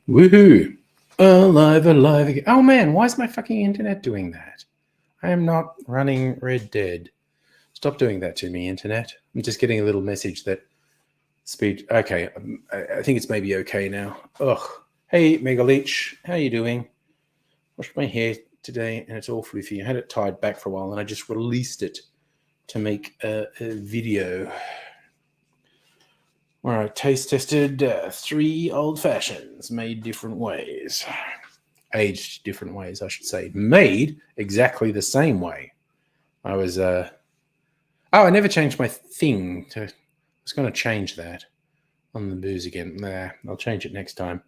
Woohoo! Alive again. Oh man, why is my fucking internet doing that? I am not running Red Dead. Stop doing that to me, internet. I'm just getting a little message that speed. Okay, I think it's maybe okay now. Ugh. Hey, Megaleech, how you doing? Washed my hair today and it's all floofy. I had it tied back for a while and I just released it to make a video where I taste tested 3 old fashions made different ways. Aged different ways, I should say. Made exactly the same way. I was, I never changed my thing. I was going to change that on the booze again. Nah, I'll change it next time.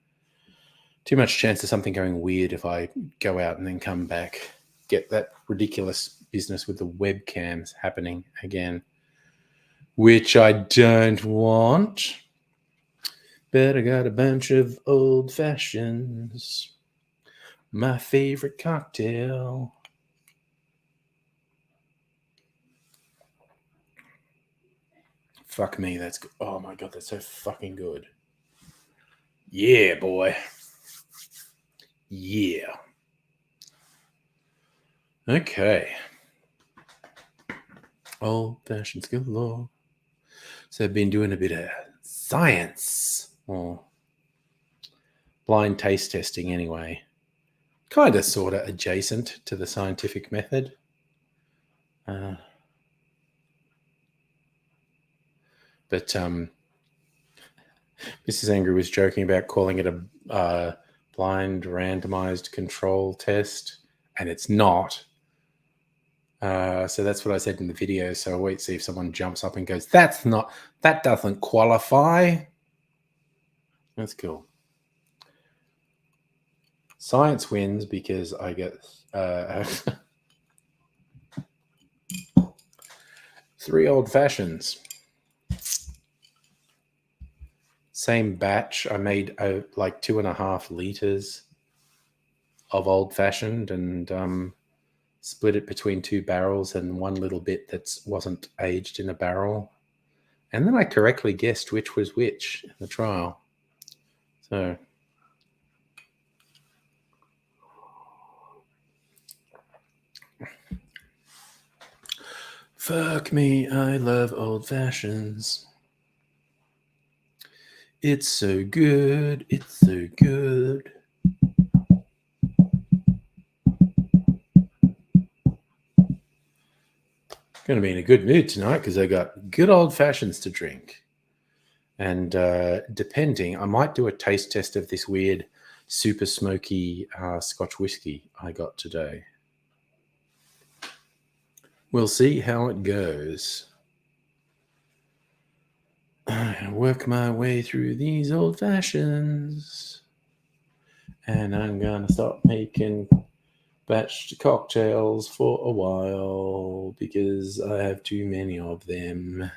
Too much chance of something going weird if I go out and then come back. Get that ridiculous business with the webcams happening again. Which I don't want. But I got a bunch of old fashions. My favorite cocktail. Fuck me, that's good. Oh my god, that's so fucking good. Yeah, boy. Yeah. Okay. Old fashions galore. So I've been doing a bit of science, or blind taste testing anyway. Kind of, sort of adjacent to the scientific method. But Mrs. Angry was joking about calling it a blind randomized control test, and it's not. So that's what I said in the video. So I'll wait to see if someone jumps up and goes, that doesn't qualify. That's cool. Science wins because I get 3 old fashions. Same batch. I made like 2.5 liters of old fashioned and split it between 2 barrels and one little bit that wasn't aged in a barrel. And then I correctly guessed which was which in the trial. So fuck me, I love old fashions. It's so good. It's so good. Going to be in a good mood tonight because I got good old fashions to drink. And depending, I might do a taste test of this weird super smoky Scotch whiskey I got today. We'll see how it goes. I work my way through these old fashions. And I'm going to start making batched cocktails for a while because I have too many of them.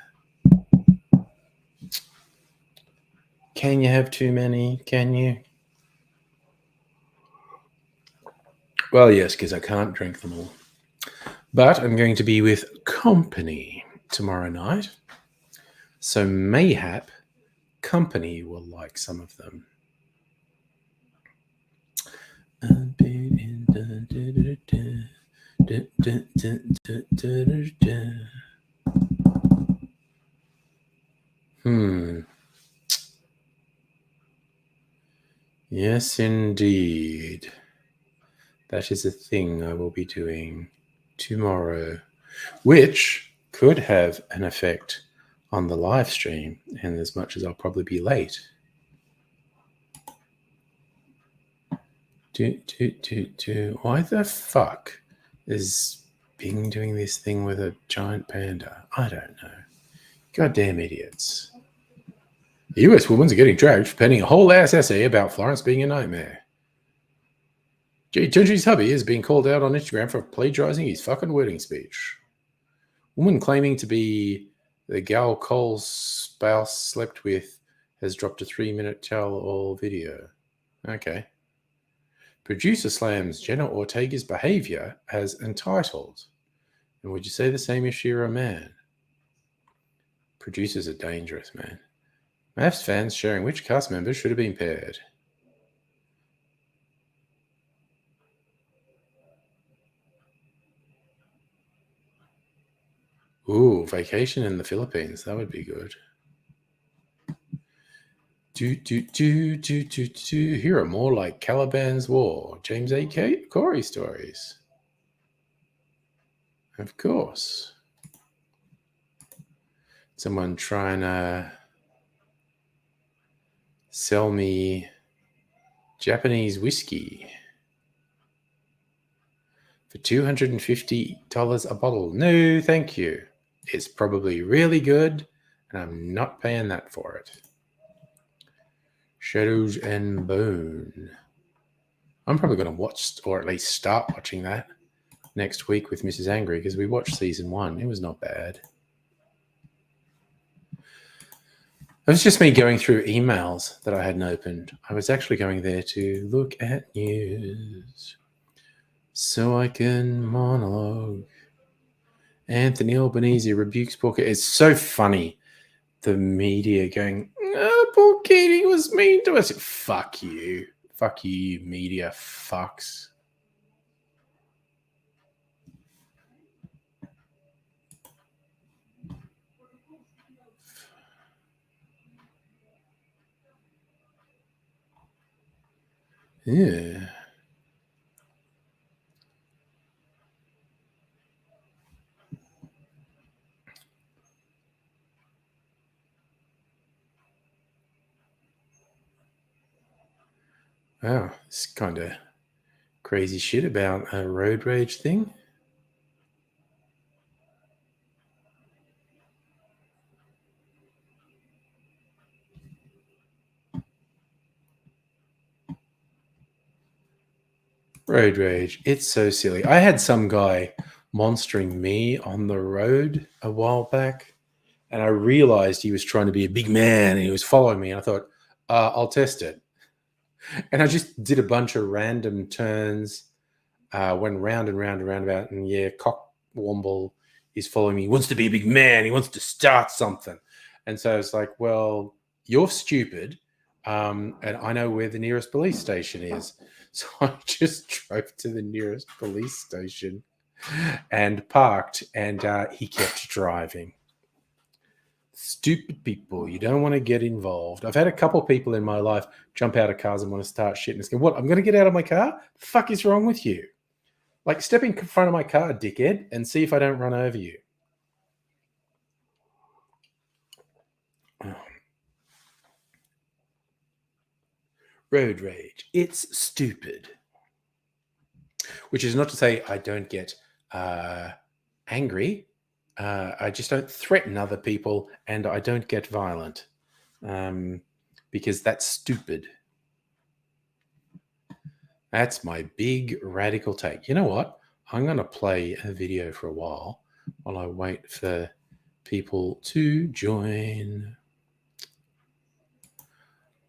Can you have too many? Can you? Well, yes, because I can't drink them all. But I'm going to be with company tomorrow night. So mayhap company will like some of them. Yes, indeed. That is a thing I will be doing tomorrow, which could have an effect on the live stream, and as much as I'll probably be late. Why the fuck is Bing doing this thing with a giant panda? I don't know. Goddamn idiots. US women are getting dragged for penning a whole ass essay about Florence being a nightmare. Tunji's hubby is being called out on Instagram for plagiarizing his fucking wedding speech. Woman claiming to be the gal Cole's spouse slept with has dropped a 3-minute tell-all video. Okay. Producer slams Jenna Ortega's behavior as entitled. And would you say the same if she were a man? Producers are dangerous, man. Mavs fans sharing which cast members should have been paired. Ooh, vacation in the Philippines. That would be good. Here are more like Caliban's War. James A. Corey stories. Of course. Someone trying to sell me Japanese whiskey for $250 a bottle. No, thank you. It's probably really good, and I'm not paying that for it. Shadows and Bone. I'm probably going to watch, or at least start watching that next week with Mrs. Angry, because we watched season 1. It was not bad. It was just me going through emails that I hadn't opened. I was actually going there to look at news so I can monologue. Anthony Albanese rebukes poor Katie. It's so funny. The media going, oh, poor Katie was mean to us. Fuck you. Fuck you, media fucks. Yeah. Wow, it's kind of crazy shit about a road rage thing. Road rage. It's so silly. I had some guy monstering me on the road a while back, and I realized he was trying to be a big man and he was following me. And I thought, I'll test it. And I just did a bunch of random turns, went round and round and roundabout. And yeah, Cockwomble is following me. He wants to be a big man. He wants to start something. And so it's like, well, you're stupid. And I know where the nearest police station is. So I just drove to the nearest police station and parked, and he kept driving. Stupid people. You don't want to get involved. I've had a couple of people in my life jump out of cars and want to start shit and go, what? I'm going to get out of my car? The fuck is wrong with you? Like, step in front of my car, dickhead, and see if I don't run over you. Road rage. It's stupid. Which is not to say I don't get angry. I just don't threaten other people, and I don't get violent because that's stupid. That's my big radical take. You know what? I'm going to play a video for a while I wait for people to join.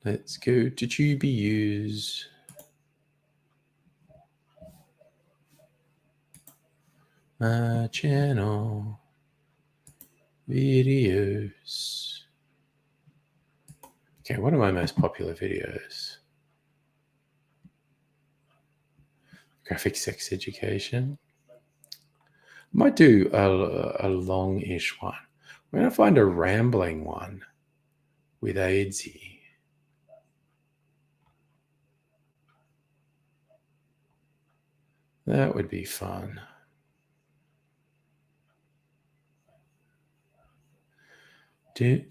Let's go to GBUs. My channel. Videos. Okay, what are my most popular videos? Graphic sex education. Might do a long-ish one. I'm going to find a rambling one with AIDSy. That would be fun. Okay,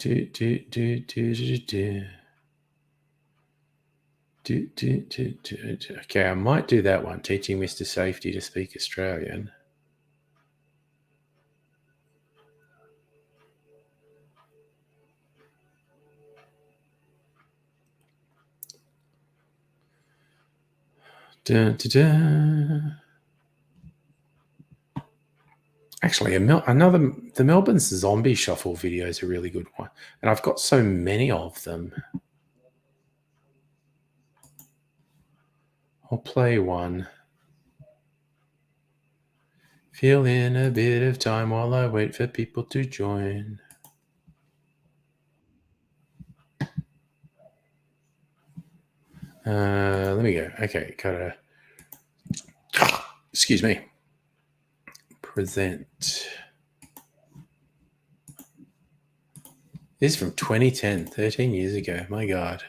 I might do that one, teaching Mr. Safety to speak Australian. Dun, dun, dun. Actually, the Melbourne Zombie Shuffle video is a really good one, and I've got so many of them. I'll play one. Fill in a bit of time while I wait for people to join. Let me go. Okay, gotta. Excuse me. Present. This is from 2010, 13 years ago. My God.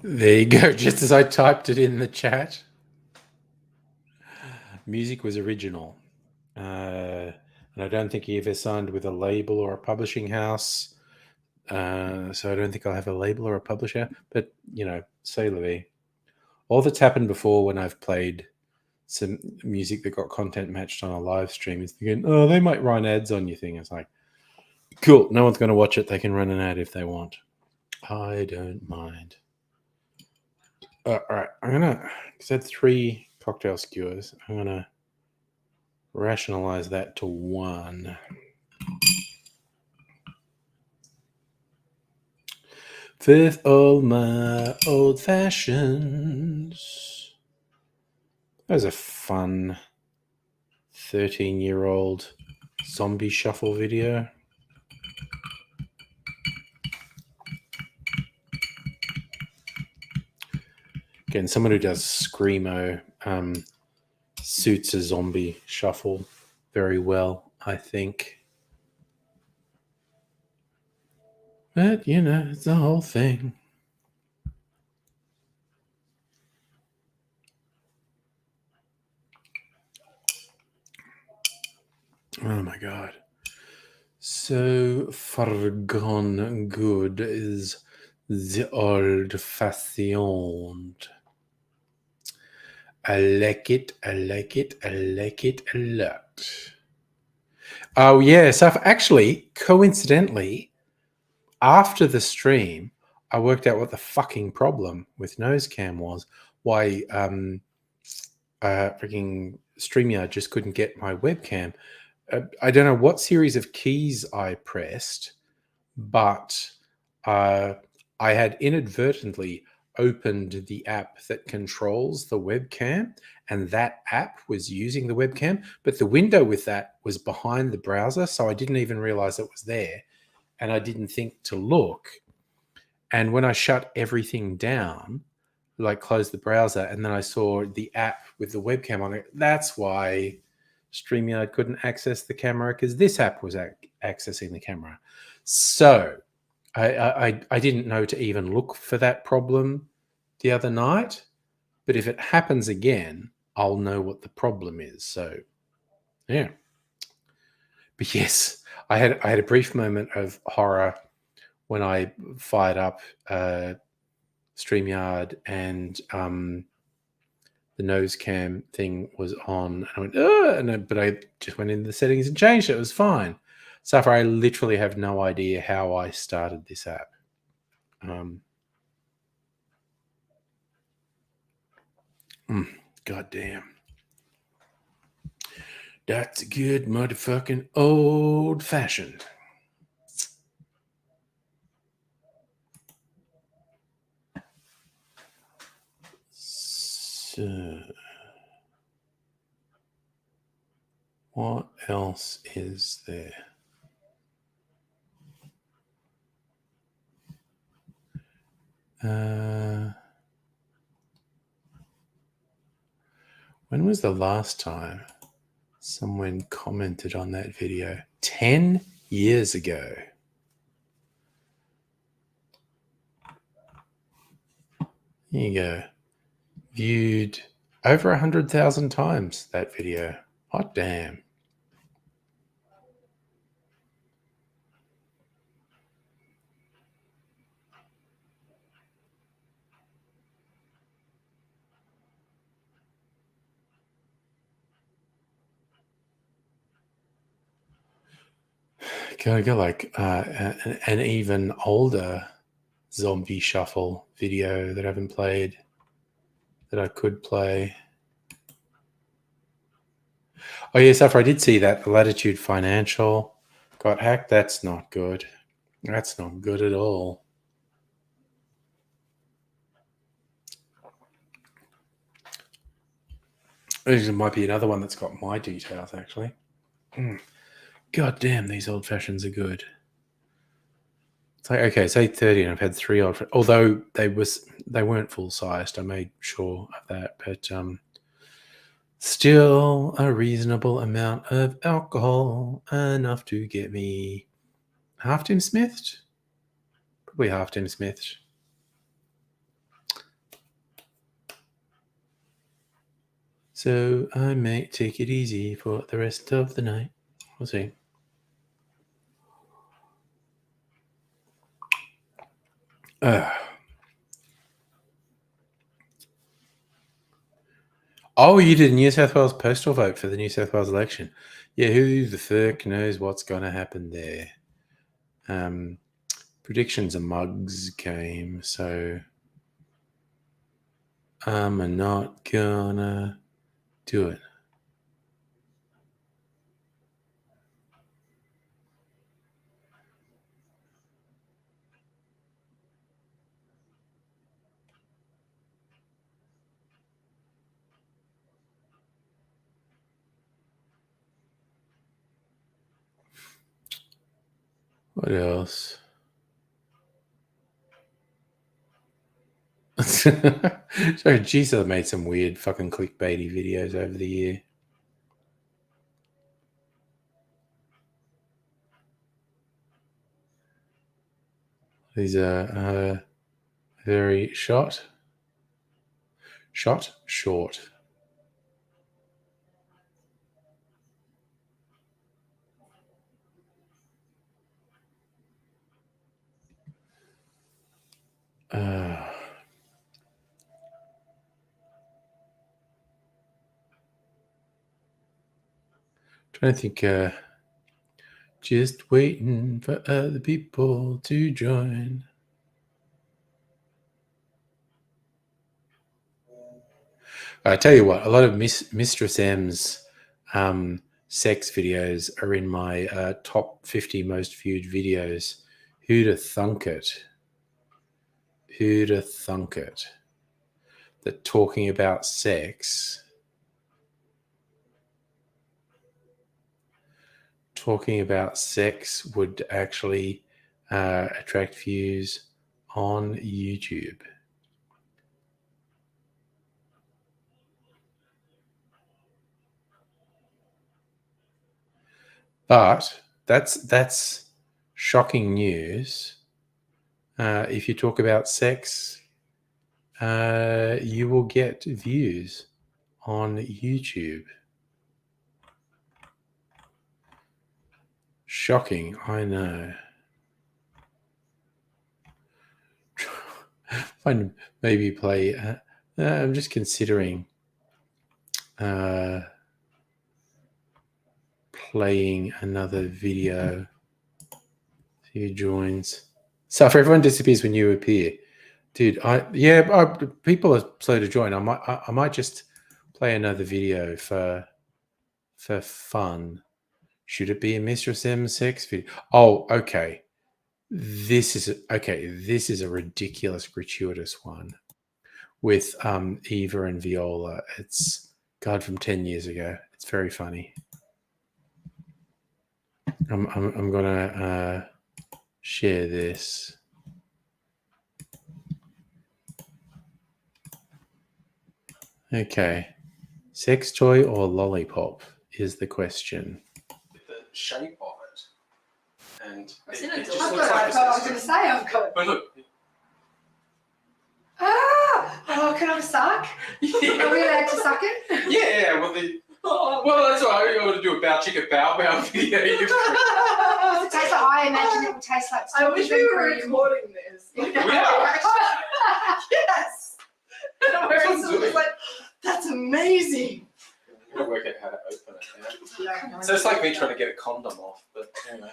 There you go, just as I typed it in the chat. Music was original. And I don't think he ever signed with a label or a publishing house. So I don't think I'll have a label or a publisher. But, say la vie. All that's happened before when I've played some music that got content matched on a live stream is thinking, oh, they might run ads on your thing. It's like, cool, no one's going to watch it. They can run an ad if they want. I don't mind. All right, I'm going to, because I had 3 cocktail skewers, I'm going to rationalize that to 1. With all my old fashions. That was a fun 13-year-old zombie shuffle video. Again, someone who does Screamo suits a zombie shuffle very well, I think. But, it's the whole thing. Oh my god. So far gone good is the old fashioned. I like it. I like it. I like it a lot. Oh yeah. So actually, coincidentally, after the stream, I worked out what the fucking problem with nose cam was. Why freaking StreamYard just couldn't get my webcam. I don't know what series of keys I pressed, but uh, I had inadvertently opened the app that controls the webcam, and that app was using the webcam, but the window with that was behind the browser, so I didn't even realize it was there, and I didn't think to look. And when I shut everything down, like closed the browser, and then I saw the app with the webcam on it, that's why StreamYard couldn't access the camera, because this app was accessing the camera. So I didn't know to even look for that problem the other night, but if it happens again, I'll know what the problem is. So yeah. But yes, I had a brief moment of horror when I fired up StreamYard and the nose cam thing was on. I went, but I just went into the settings and changed it. It was fine. So far, I literally have no idea how I started this app. God damn. That's good motherfucking old fashioned. So, what else is there? When was the last time someone commented on that video? 10 years ago. Here you go. Viewed over 100,000 times, that video. Hot damn. Gotta go like an even older zombie shuffle video that I haven't played that I could play. Oh yes, after I did see that the Latitude Financial got hacked. That's not good. That's not good at all. There might be another one that's got my details actually. God damn, these old fashions are good. It's like, okay, it's 8:30 and I've had 3 old. Although they weren't full sized, I made sure of that. But still a reasonable amount of alcohol, enough to get me half Tim Smithed. Probably half Tim Smithed. So I may take it easy for the rest of the night. We'll see. Oh, you did a New South Wales postal vote for the New South Wales election. Yeah, who the fuck knows what's going to happen there? Predictions a mugs game, so I'm not gonna do it. What else? Sorry, geez, I've made some weird fucking clickbaity videos over the year. These are very short. Trying to think. Just waiting for other people to join. I tell you what, a lot of Mistress M's sex videos are in my top 50 most viewed videos. Who'd have thunk it? Who'd have thunk it? That talking about sex would actually attract views on YouTube. But that's shocking news. If you talk about sex, you will get views on YouTube. Shocking, I know. Find maybe play. I'm just considering playing another video. Who joins? So if everyone disappears when you appear, dude, people are slow to join. I might just play another video for fun. Should it be a Mistress M sex video? Oh, okay. This is a ridiculous, gratuitous one with Eva and Viola. It's God from 10 years ago. It's very funny. I'm gonna share this. Okay, sex toy or lollipop is the question. The shape of it, and it just looks like I was going to say I've got. But look. Oh, can I have a suck? Yeah. Are we allowed to suck it? Yeah, well, that's all right. You want to do a bow chicka bow video. Does it taste like, I imagine it will taste like. I wish we were recording this. We are. Yes. And we're like, that's amazing. I'm gonna work out how to open it. Yeah. So it's like me trying to get a condom off, but anyway.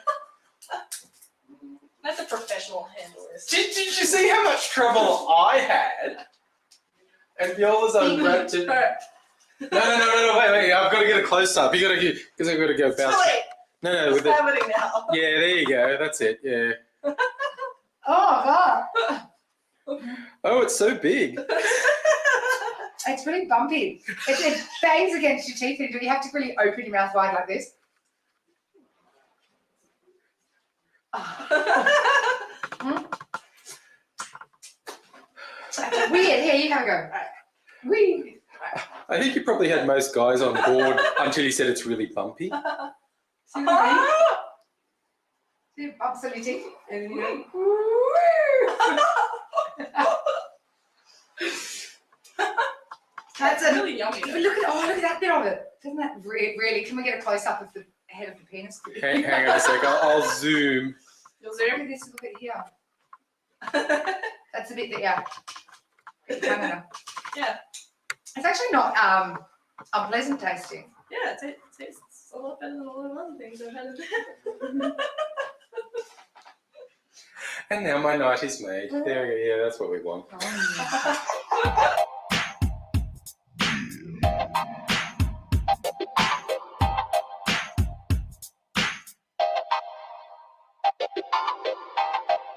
That's a professional handler. Did you see how much trouble I had? And Viola's unwrapped it. No, wait, I've got to get a close up. You got to get, because I've got to go bounce. No, What's happening now? Yeah, there you go. That's it. Yeah. Oh, God. Oh, it's so big. It's really bumpy. It bangs against your teeth, and you have to really open your mouth wide like this. Weird. Here, you gotta go. Weird. I think you probably had most guys on board until you said it's really bumpy. See what I mean? See, bumps on your teeth. And then you go. That's really yummy. But look at that bit of it. Doesn't that really? Can we get a close up of the head of the penis? Hang on a sec. I'll zoom. You'll Look zoom? at this. Look at here. That's the bit that Yeah. It's actually not unpleasant tasting. Yeah, it tastes a lot better than all the other things I've had. And now my night is made. There we go. Yeah, that's what we want.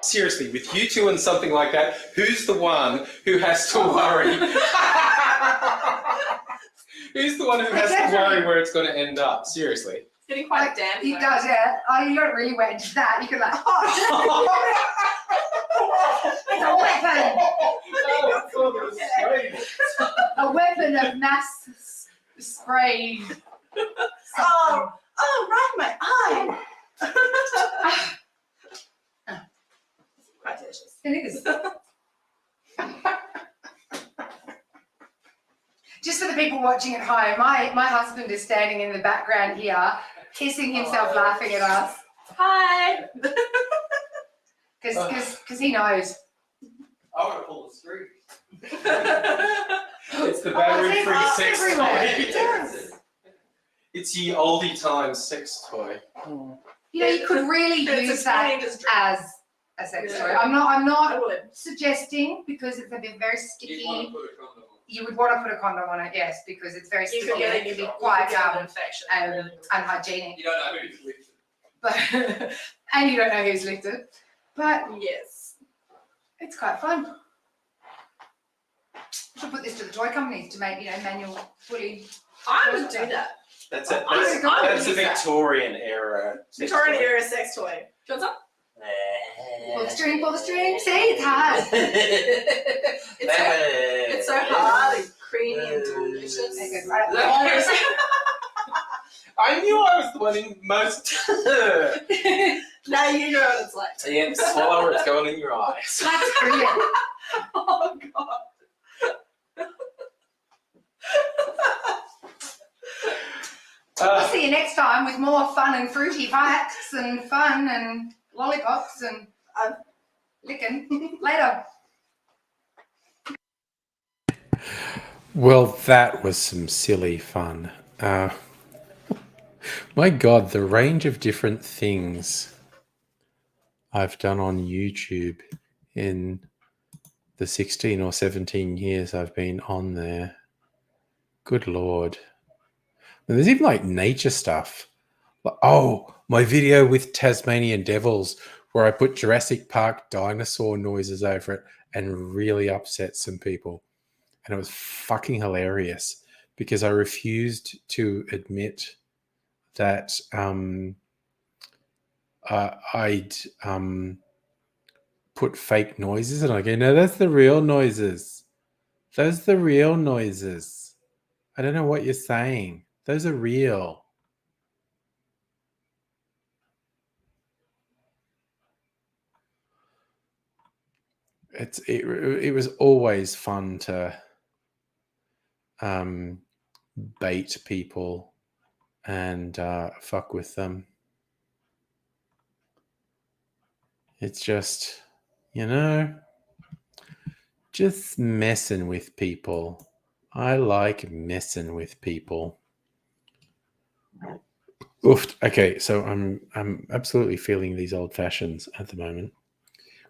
Seriously, with you two and something like that, who's the one who has to worry? Who's the one who has to worry where it's going to end up? Seriously. It's getting quite damp. It does, yeah. Oh, you don't really wet into that. You can like, it's a weapon of mass spray. Oh, right, my eye. Quite delicious. It is. Just for the people watching at home, my husband is standing in the background here, kissing himself, laughing at us. Hi. Because he knows. I want to pull the string. It's the Oh, battery-free it's sex everywhere. toy. It does. It's the oldie time sex toy. You know, you could really It's a use that industry. as a sex Yeah. toy. I'm not I would. suggesting because it's a bit very You sticky. want to put a condom on. You would want to put a condom on it, yes, because it's very You sticky could and get it can be an quite infection. unhygienic. You don't know who's licked it. But and you don't know who's licked it. But Yes. it's quite fun. We should put this to the toy companies to make, manual fully. I would do that. That's a I would that's a use that. Victorian era. sex Victorian toy. era sex toy. Do you want some? Pull the string, pull the string. See, it's hard. It's so hard and creamy and delicious. Make it right up the nose. I knew I was the one in most. Now you know what it's like. Yeah, swallow or it's going in your eyes. That's brilliant. Oh god. I'll see you next time with more fun and fruity facts and fun and lollipops and licking later. Well, that was some silly fun. My God, the range of different things I've done on YouTube in the 16 or 17 years I've been on there. Good Lord. And there's even like nature stuff. Oh, my video with Tasmanian devils where I put Jurassic Park dinosaur noises over it and really upset some people. And it was fucking hilarious because I refused to admit that I'd put fake noises. And I go, no, that's the real noises. Those are the real noises. I don't know what you're saying. Those are real. It was always fun to bait people and fuck with them. It's just, just messing with people. I like messing with people. Oof. Okay, so I'm absolutely feeling these old fashions at the moment.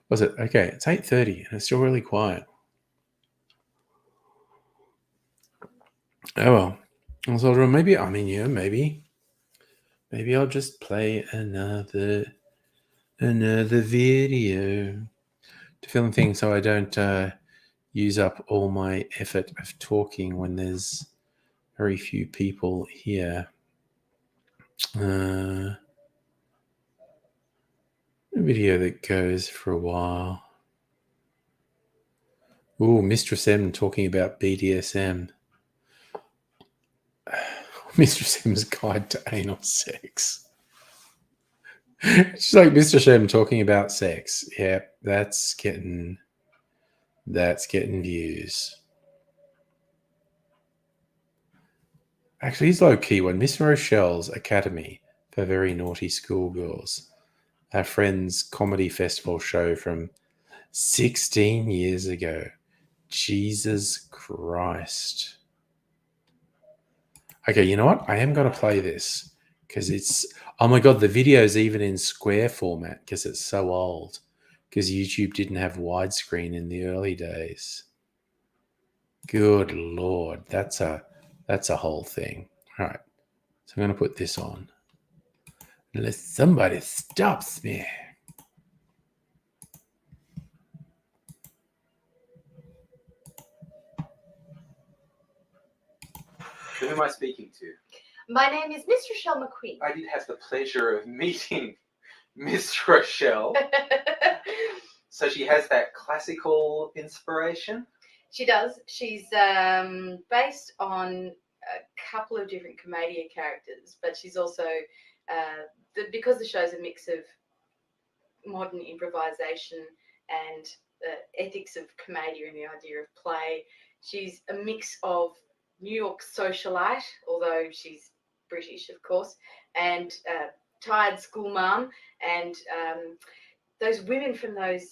Was it okay? It's 8:30 and it's still really quiet. Oh well. I was wondering, maybe I'll just play another video to film things so I don't use up all my effort of talking when there's very few people here. A video that goes for a while. Ooh, Mistress M talking about BDSM. Mistress M's Guide to Anal Sex. She's like Mistress M talking about sex. Yeah, that's getting views. Actually, he's low key one. Miss Rochelle's Academy for Very Naughty Schoolgirls. Our friend's comedy festival show from 16 years ago. Jesus Christ. Okay, you know what? I am going to play this because it's, oh my God, the video's even in square format because it's so old because YouTube didn't have widescreen in the early days. Good Lord, that's a whole thing. All right, so I'm going to put this on. Unless somebody stops me. Who am I speaking to? My name is Miss Rochelle McQueen. I did have the pleasure of meeting Miss Rochelle. So she has that classical inspiration? She does. She's based on a couple of different commedia characters, but she's also, because the show's a mix of modern improvisation and the ethics of commedia and the idea of play, she's a mix of New York socialite, although she's British, of course, and tired school mum, and those women from those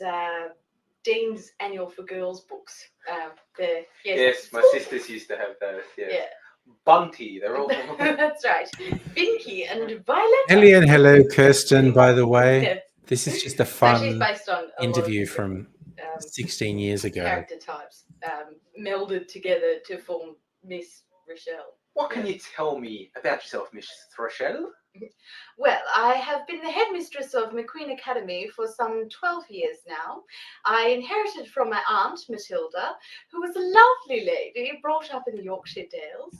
Dean's Annual for Girls books. They're, Yes, my Ooh, sisters used to have those. Yes. Yeah. Bunty, they're all. That's right. Vinky and Violet. Ellie and hello, Kirsten, by the way. Yes. This is just a So she's fun based on a interview lot of from um, 16 years ago. character types melded together to form Miss Rochelle. What can you tell me about yourself, Miss Rochelle? Well, I have been the headmistress of McQueen Academy for some 12 years now. I inherited from my aunt, Matilda, who was a lovely lady brought up in the Yorkshire Dales,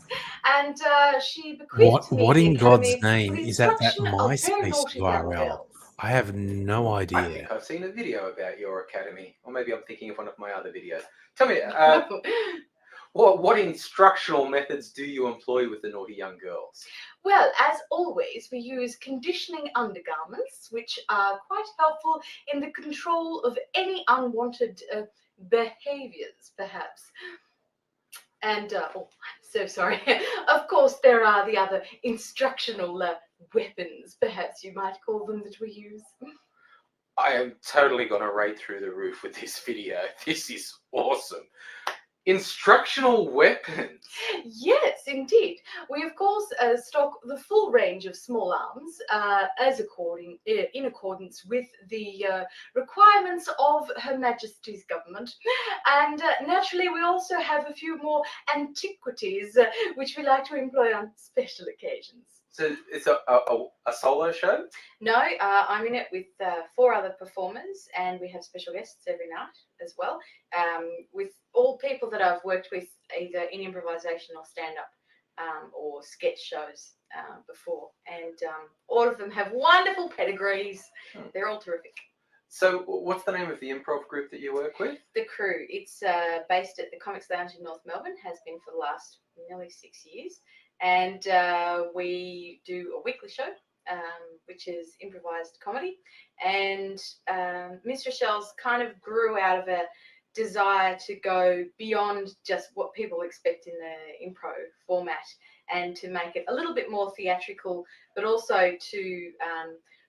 and she bequeathed to me What the in God's academy name for the is that instruction of very MySpace naughty young URL? girls. I have no I idea. think I've seen a video about your academy, or maybe I'm thinking of one of my other videos. Tell me, what instructional methods do you employ with the naughty young girls? Well, as always, we use conditioning undergarments, which are quite helpful in the control of any unwanted behaviours, perhaps. And, oh, I'm so sorry. Of course, there are the other instructional weapons, perhaps you might call them, that we use. I am totally going to rate through the roof with this video. This is awesome. Instructional weapons. Yes, indeed. We of course stock the full range of small arms in accordance with the requirements of Her Majesty's government, and naturally we also have a few more antiquities which we like to employ on special occasions. So it's a solo show? No, I'm in it with 4 other performers, and we have special guests every night as well, with all people that I've worked with either in improvisation or stand-up or sketch shows before, and all of them have wonderful pedigrees. They're all terrific. So what's the name of the improv group that you work with? The Crew. It's based at the Comics Lounge in North Melbourne, has been for the last nearly 6 years. And we do a weekly show, which is improvised comedy. And Miss Rochelle's kind of grew out of a desire to go beyond just what people expect in the improv format, and to make it a little bit more theatrical, but also to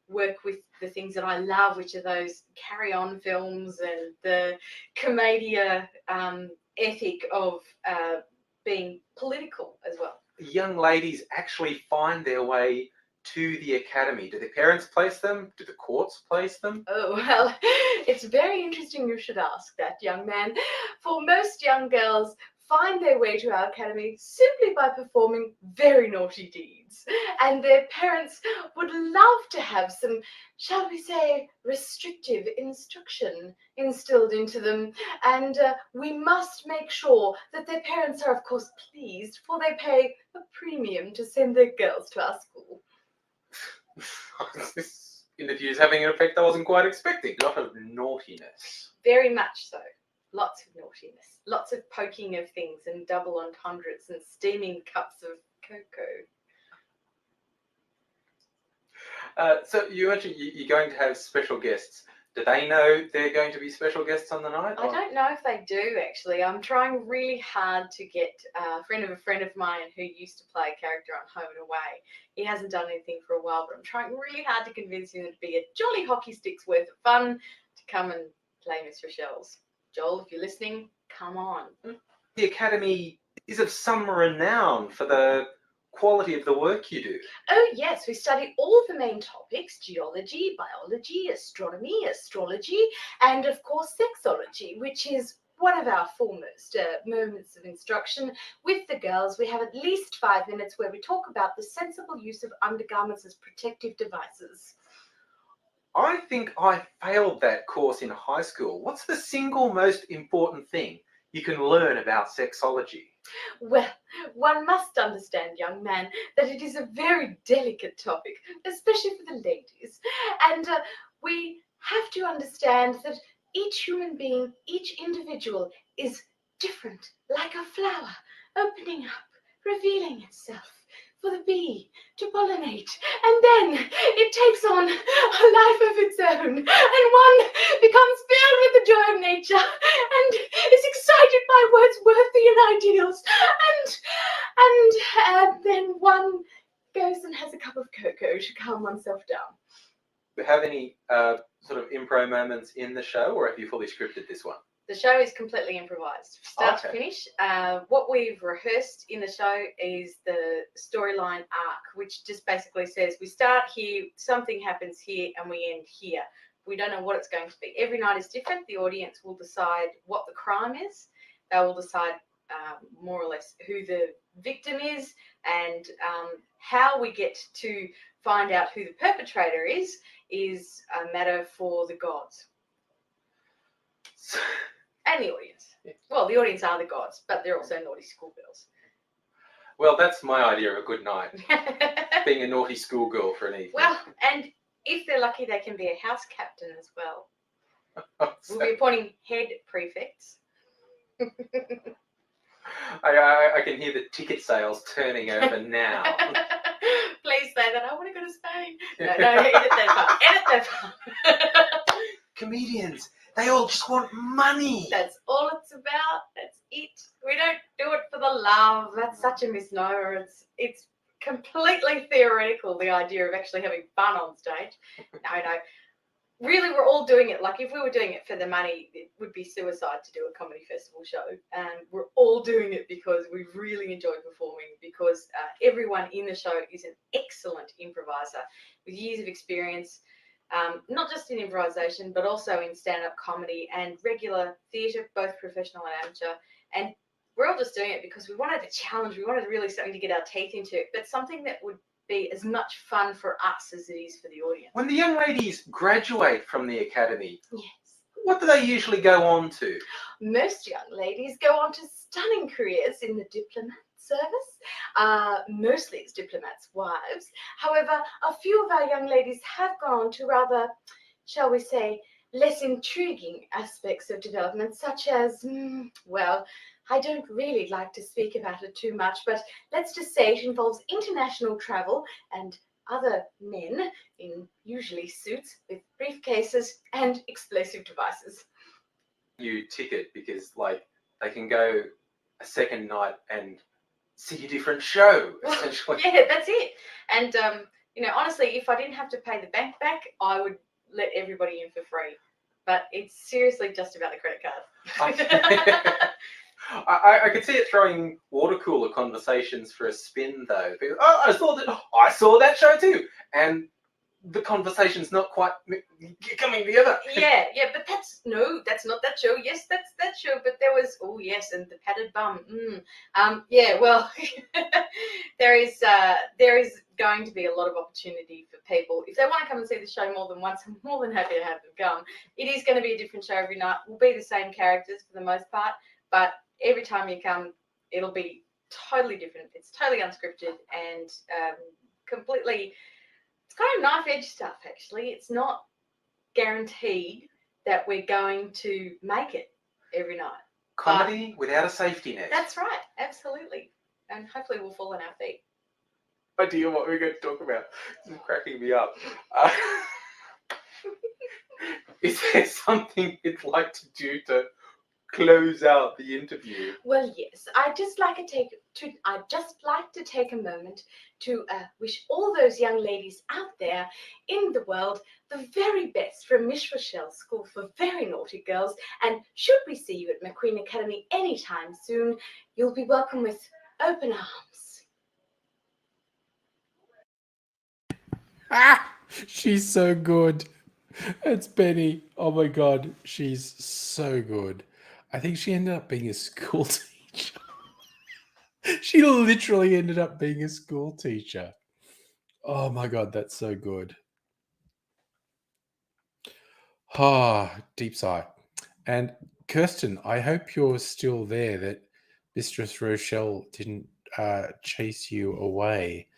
work with the things that I love, which are those carry-on films and the commedia ethic of being political as well. Young ladies actually find their way to the academy. Do their parents place them? Do the courts place them? Oh, well, it's very interesting you should ask that, young man. For most young girls find their way to our academy simply by performing very naughty deeds. And their parents would love to have some, shall we say, restrictive instruction instilled into them. And we must make sure that their parents are, of course, pleased, for they pay a premium to send their girls to our school. This interview is having an effect I wasn't quite expecting. A lot of naughtiness. Very much so. Lots of naughtiness. Lots of poking of things and double entendres and steaming cups of cocoa. So you mentioned you're going to have special guests. Do they know they're going to be special guests on the night? I don't know if they do, actually. I'm trying really hard to get a friend of mine who used to play a character on Home and Away. He hasn't done anything for a while, but I'm trying really hard to convince him it'd be a jolly hockey sticks worth of fun to come and play Miss Rochelle's. Joel, if you're listening, come on. The Academy is of some renown for the quality of the work you do. Oh, yes, we study all the main topics: geology, biology, astronomy, astrology, and of course sexology, which is one of our foremost moments of instruction. With the girls, we have at least 5 minutes where we talk about the sensible use of undergarments as protective devices. I think I failed that course in high school. What's the single most important thing you can learn about sexology? Well, one must understand, young man, that it is a very delicate topic, especially for the ladies. And we have to understand that each human being, each individual is different, like a flower, opening up, revealing itself for the bee to pollinate, and then it takes on a life of its own, and one becomes filled with the joy of nature and is excited by Wordsworthian ideals, and then one goes and has a cup of cocoa to calm oneself down. have any sort of improv moments in the show, or have you fully scripted this one? The show is completely improvised, start to Okay. finish. What we've rehearsed in the show is the storyline arc, which just basically says we start here, something happens here, and we end here. We don't know what it's going to be. Every night is different. The audience will decide what the crime is. They will decide more or less who the victim is, and how we get to find out who the perpetrator is a matter for the gods. And the audience. Well, the audience are the gods, but they're also naughty schoolgirls. Well, that's my idea of a good night. Being a naughty schoolgirl for an evening. Well, and if they're lucky, they can be a house captain as well. We'll be appointing head prefects. I can hear the ticket sales turning over now. Please say that. I want to go to Spain. No, edit that part. Edit that part. Comedians, they all just want money. That's all it's about. That's it. We don't do it for the love. That's such a misnomer. It's completely theoretical, the idea of actually having fun on stage. No. Really, we're all doing it. Like, if we were doing it for the money, it would be suicide to do a comedy festival show. And we're all doing it because we really enjoy performing, because everyone in the show is an excellent improviser with years of experience, not just in improvisation, but also in stand-up comedy and regular theatre, both professional and amateur. And we're all just doing it because we wanted a challenge. We wanted really something to get our teeth into, but something that would be as much fun for us as it is for the audience. When the young ladies graduate from the academy, Yes. what do they usually go on to? Most young ladies go on to stunning careers in the diplomat service. Mostly it's diplomats' wives. However, a few of our young ladies have gone on to rather, shall we say, less intriguing aspects of development, such as, well, I don't really like to speak about it too much, but let's just say it involves international travel and other men in usually suits with briefcases and explosive devices. You ticket because, like, they can go a second night and see a different show, essentially. Yeah, that's it. And, honestly, if I didn't have to pay the bank back, I would let everybody in for free. But it's seriously just about the credit card. I could see it throwing water cooler conversations for a spin, though. Because, I saw that show too, and the conversation's not quite coming together. Yeah, but that's not that show. Yes, that's that show. But there was, oh yes, and the padded bum. Yeah, well, there is going to be a lot of opportunity for people if they want to come and see the show more than once. I'm more than happy to have them come. It is going to be a different show every night. We'll be the same characters for the most part, but every time you come, it'll be totally different. It's totally unscripted and completely. It's kind of knife-edge stuff, actually. It's not guaranteed that we're going to make it every night. Comedy without a safety net. That's right, absolutely. And hopefully we'll fall on our feet. Idea what we're going to talk about. It's cracking me up. Is there something you'd like to do to close out the interview? Well, yes, I'd just like to take a moment to wish all those young ladies out there in the world the very best from Miss Rochelle's School for Very Naughty Girls. And should we see you at McQueen Academy anytime soon, you'll be welcome with open arms. She's so good. It's Penny. Oh my god, she's so good. I think she ended up being a school teacher. She literally ended up being a school teacher. Oh my god, that's so good. Deep sigh. And Kirsten, I hope you're still there, that Mistress Rochelle didn't chase you away,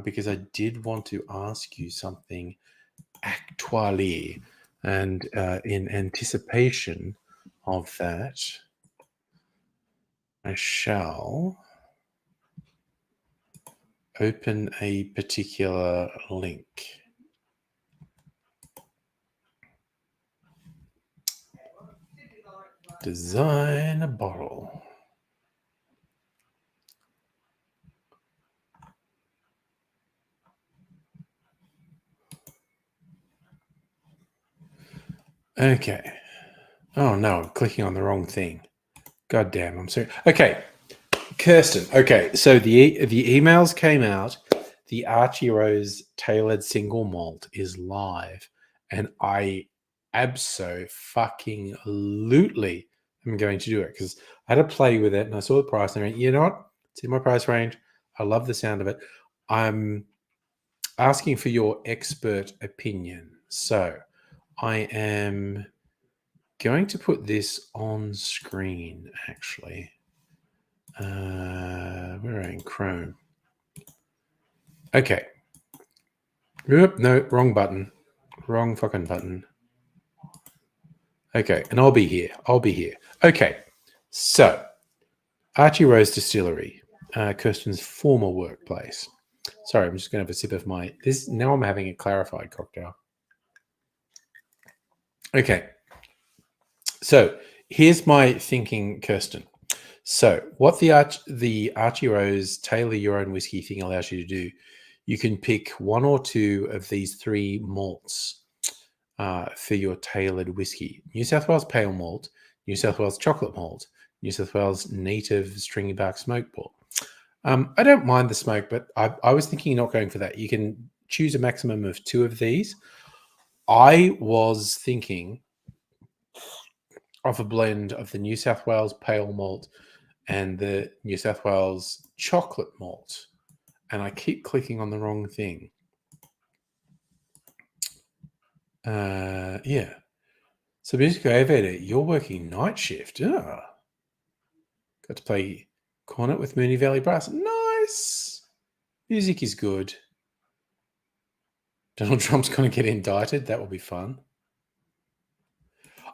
because I did want to ask you something actually, and in anticipation of that, I shall open a particular link. Design a bottle. Okay. Oh no, I'm clicking on the wrong thing. God damn, I'm sorry. Okay, Kirsten. Okay, so the emails came out. The Archie Rose tailored single malt is live, and I fucking-lutely am going to do it because I had to play with it and I saw the price and I went, you know what? It's in my price range. I love the sound of it. I'm asking for your expert opinion. So I am going to put this on screen actually. We're in Chrome. Okay. Oop, no, wrong button. Wrong fucking button. Okay, and I'll be here. Okay, so Archie Rose Distillery, Kirsten's former workplace. Sorry, I'm just going to have a sip of my this. Now I'm having a clarified cocktail. Okay, so here's my thinking, Kirsten. So what the Archie Rose Tailor Your Own Whiskey thing allows you to do, you can pick one or two of these three malts for your tailored whiskey. New South Wales Pale Malt, New South Wales Chocolate Malt, New South Wales Native Stringy Bark Smoke Malt. I don't mind the smoke, but I was thinking not going for that. You can choose a maximum of two of these. I was thinking of a blend of the New South Wales Pale Malt and the New South Wales Chocolate Malt. And I keep clicking on the wrong thing. Yeah. So basically, Aveda, you're working night shift. Got to play Cornet with Mooney Valley Brass. Nice. Music is good. Donald Trump's going to get indicted. That will be fun.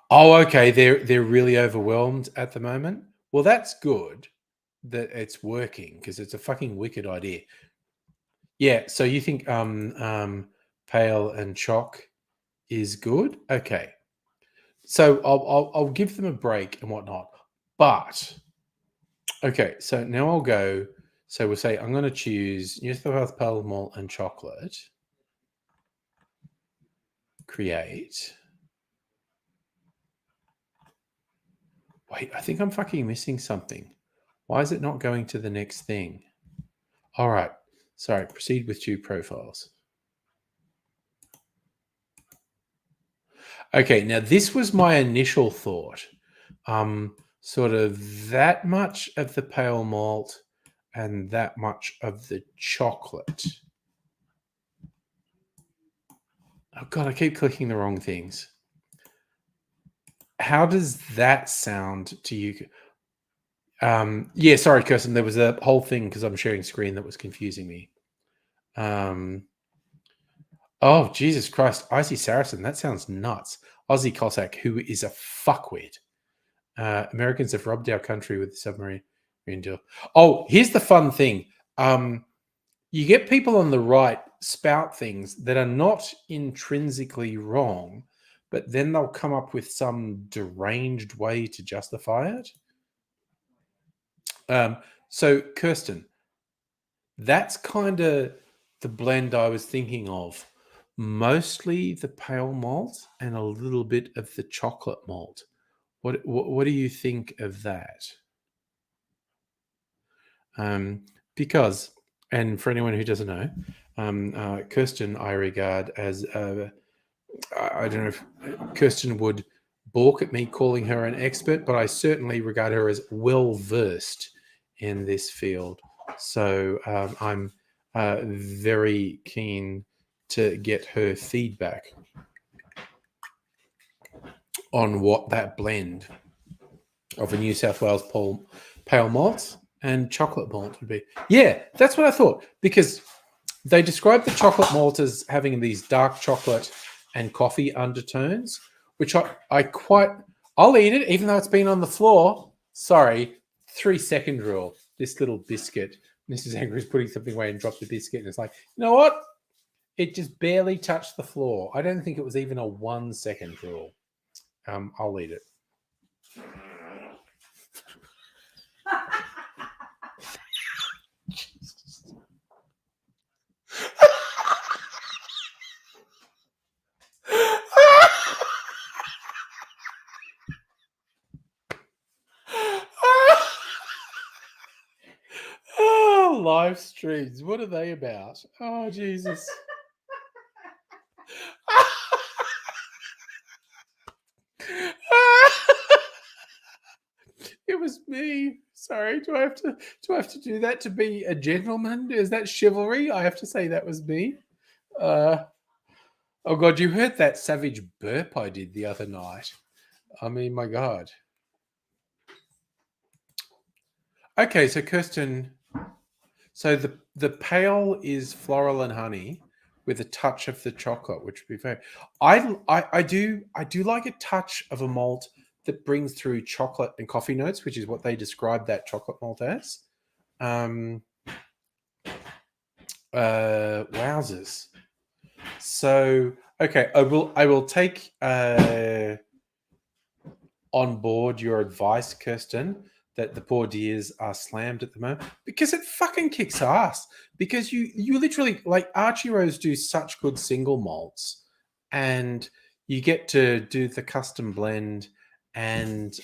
Oh, okay. They're really overwhelmed at the moment. Well, that's good that it's working because it's a fucking wicked idea. Yeah. So you think Pale and Choc is good? Okay. So I'll give them a break and whatnot. But okay, so now I'll go. So we'll say I'm going to choose New South Wales Pale Malt and Chocolate. Create. Wait, I think I'm fucking missing something. Why is it not going to the next thing? All right. Sorry, proceed with two profiles. Okay, now this was my initial thought. Sort of that much of the pale malt and that much of the chocolate. Oh God, I keep clicking the wrong things. How does that sound to you? Yeah, sorry, Kirsten. There was a whole thing because I'm sharing screen that was confusing me. Oh, Jesus Christ. Icy Saracen. That sounds nuts. Aussie Cossack, who is a fuckwit. Americans have robbed our country with the submarine deal. Oh, here's the fun thing. You get people on the right spout things that are not intrinsically wrong, but then they'll come up with some deranged way to justify it. So, Kirsten, that's kind of the blend I was thinking of. Mostly the pale malt and a little bit of the chocolate malt. What do you think of that? Because, and for anyone who doesn't know, Kirsten I regard as I don't know if Kirsten would balk at me calling her an expert, but I certainly regard her as well versed in this field. So I'm very keen to get her feedback on what that blend of a New South Wales pale malt and chocolate malt would be. Yeah, that's what I thought, because they describe the chocolate malt as having these dark chocolate and coffee undertones, which I'll eat it even though it's been on the floor. Sorry, 3-second rule. This little biscuit, Mrs. Angry's putting something away and dropped the biscuit, and it's like, you know what? It just barely touched the floor. I don't think it was even a 1-second rule. I'll eat it. streams. What are they about? Oh, Jesus. It was me. Sorry. Do I have to do that to be a gentleman? Is that chivalry? I have to say that was me. Oh God, you heard that savage burp I did the other night. I mean, my God. Okay, so Kirsten, so the pale is floral and honey with a touch of the chocolate, which would be very. I do like a touch of a malt that brings through chocolate and coffee notes, which is what they describe that chocolate malt as. Wowzers. So okay, I will take on board your advice, Kirsten, that the poor dears are slammed at the moment because it fucking kicks ass. Because you literally like Archie Rose do such good single malts, and you get to do the custom blend, and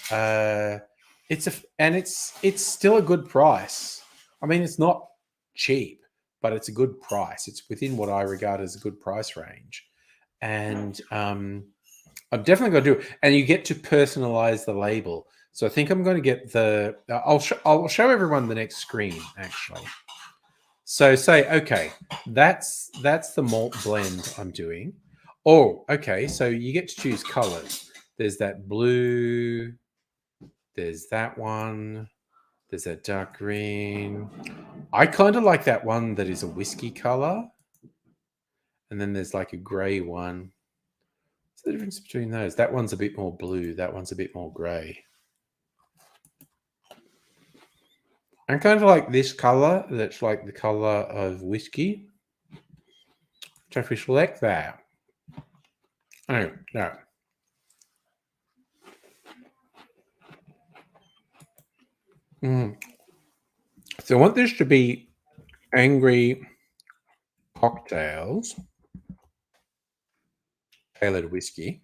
it's still a good price. I mean, it's not cheap, but it's a good price. It's within what I regard as a good price range, and I'm definitely going to do it. And you get to personalize the label. So I think I'm going to get the. I'll show everyone the next screen actually. So say okay, that's the malt blend I'm doing. Oh, okay. So you get to choose colors. There's that blue. There's that one. There's that dark green. I kind of like that one that is a whiskey color. And then there's like a grey one. What's the difference between those? That one's a bit more blue. That one's a bit more grey. I kind of like this color. That's like the color of whiskey. So if we select that. Oh, no. So I want this to be angry cocktails. Tailored whiskey.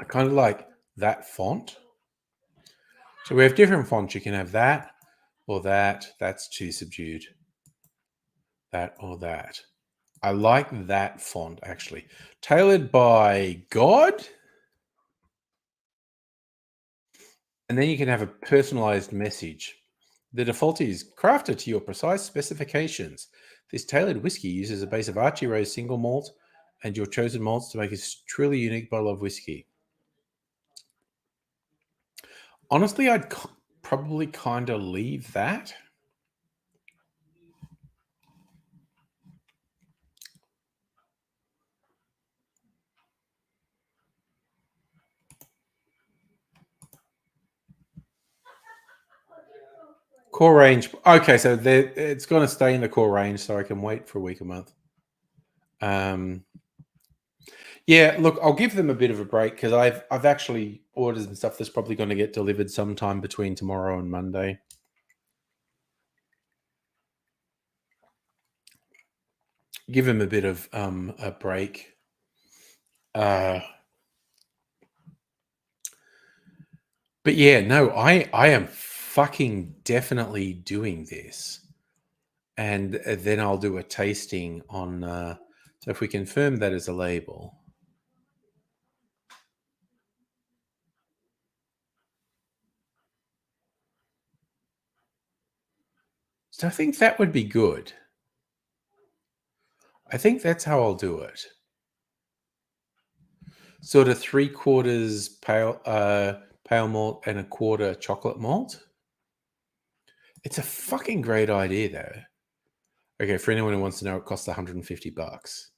I kind of like that font. So we have different fonts. You can have that or that. That's too subdued. That or that. I like that font actually. Tailored by God. And then you can have a personalized message. The default is crafted to your precise specifications. This tailored whiskey uses a base of Archie Rose single malt and your chosen malts to make a truly unique bottle of whiskey. Honestly, I'd probably kind of leave that. Core range. Okay, so it's going to stay in the core range, so I can wait for a week, a month. Yeah, look, I'll give them a bit of a break because I've actually ordered some stuff that's probably going to get delivered sometime between tomorrow and Monday. Give them a bit of a break. But yeah, no, I am fucking definitely doing this, and then I'll do a tasting on. So if we confirm that as a label. So I think that would be good. I think that's how I'll do it. Sort of 3/4 pale malt and 1/4 chocolate malt. It's a fucking great idea, though. Okay, for anyone who wants to know, it costs $150,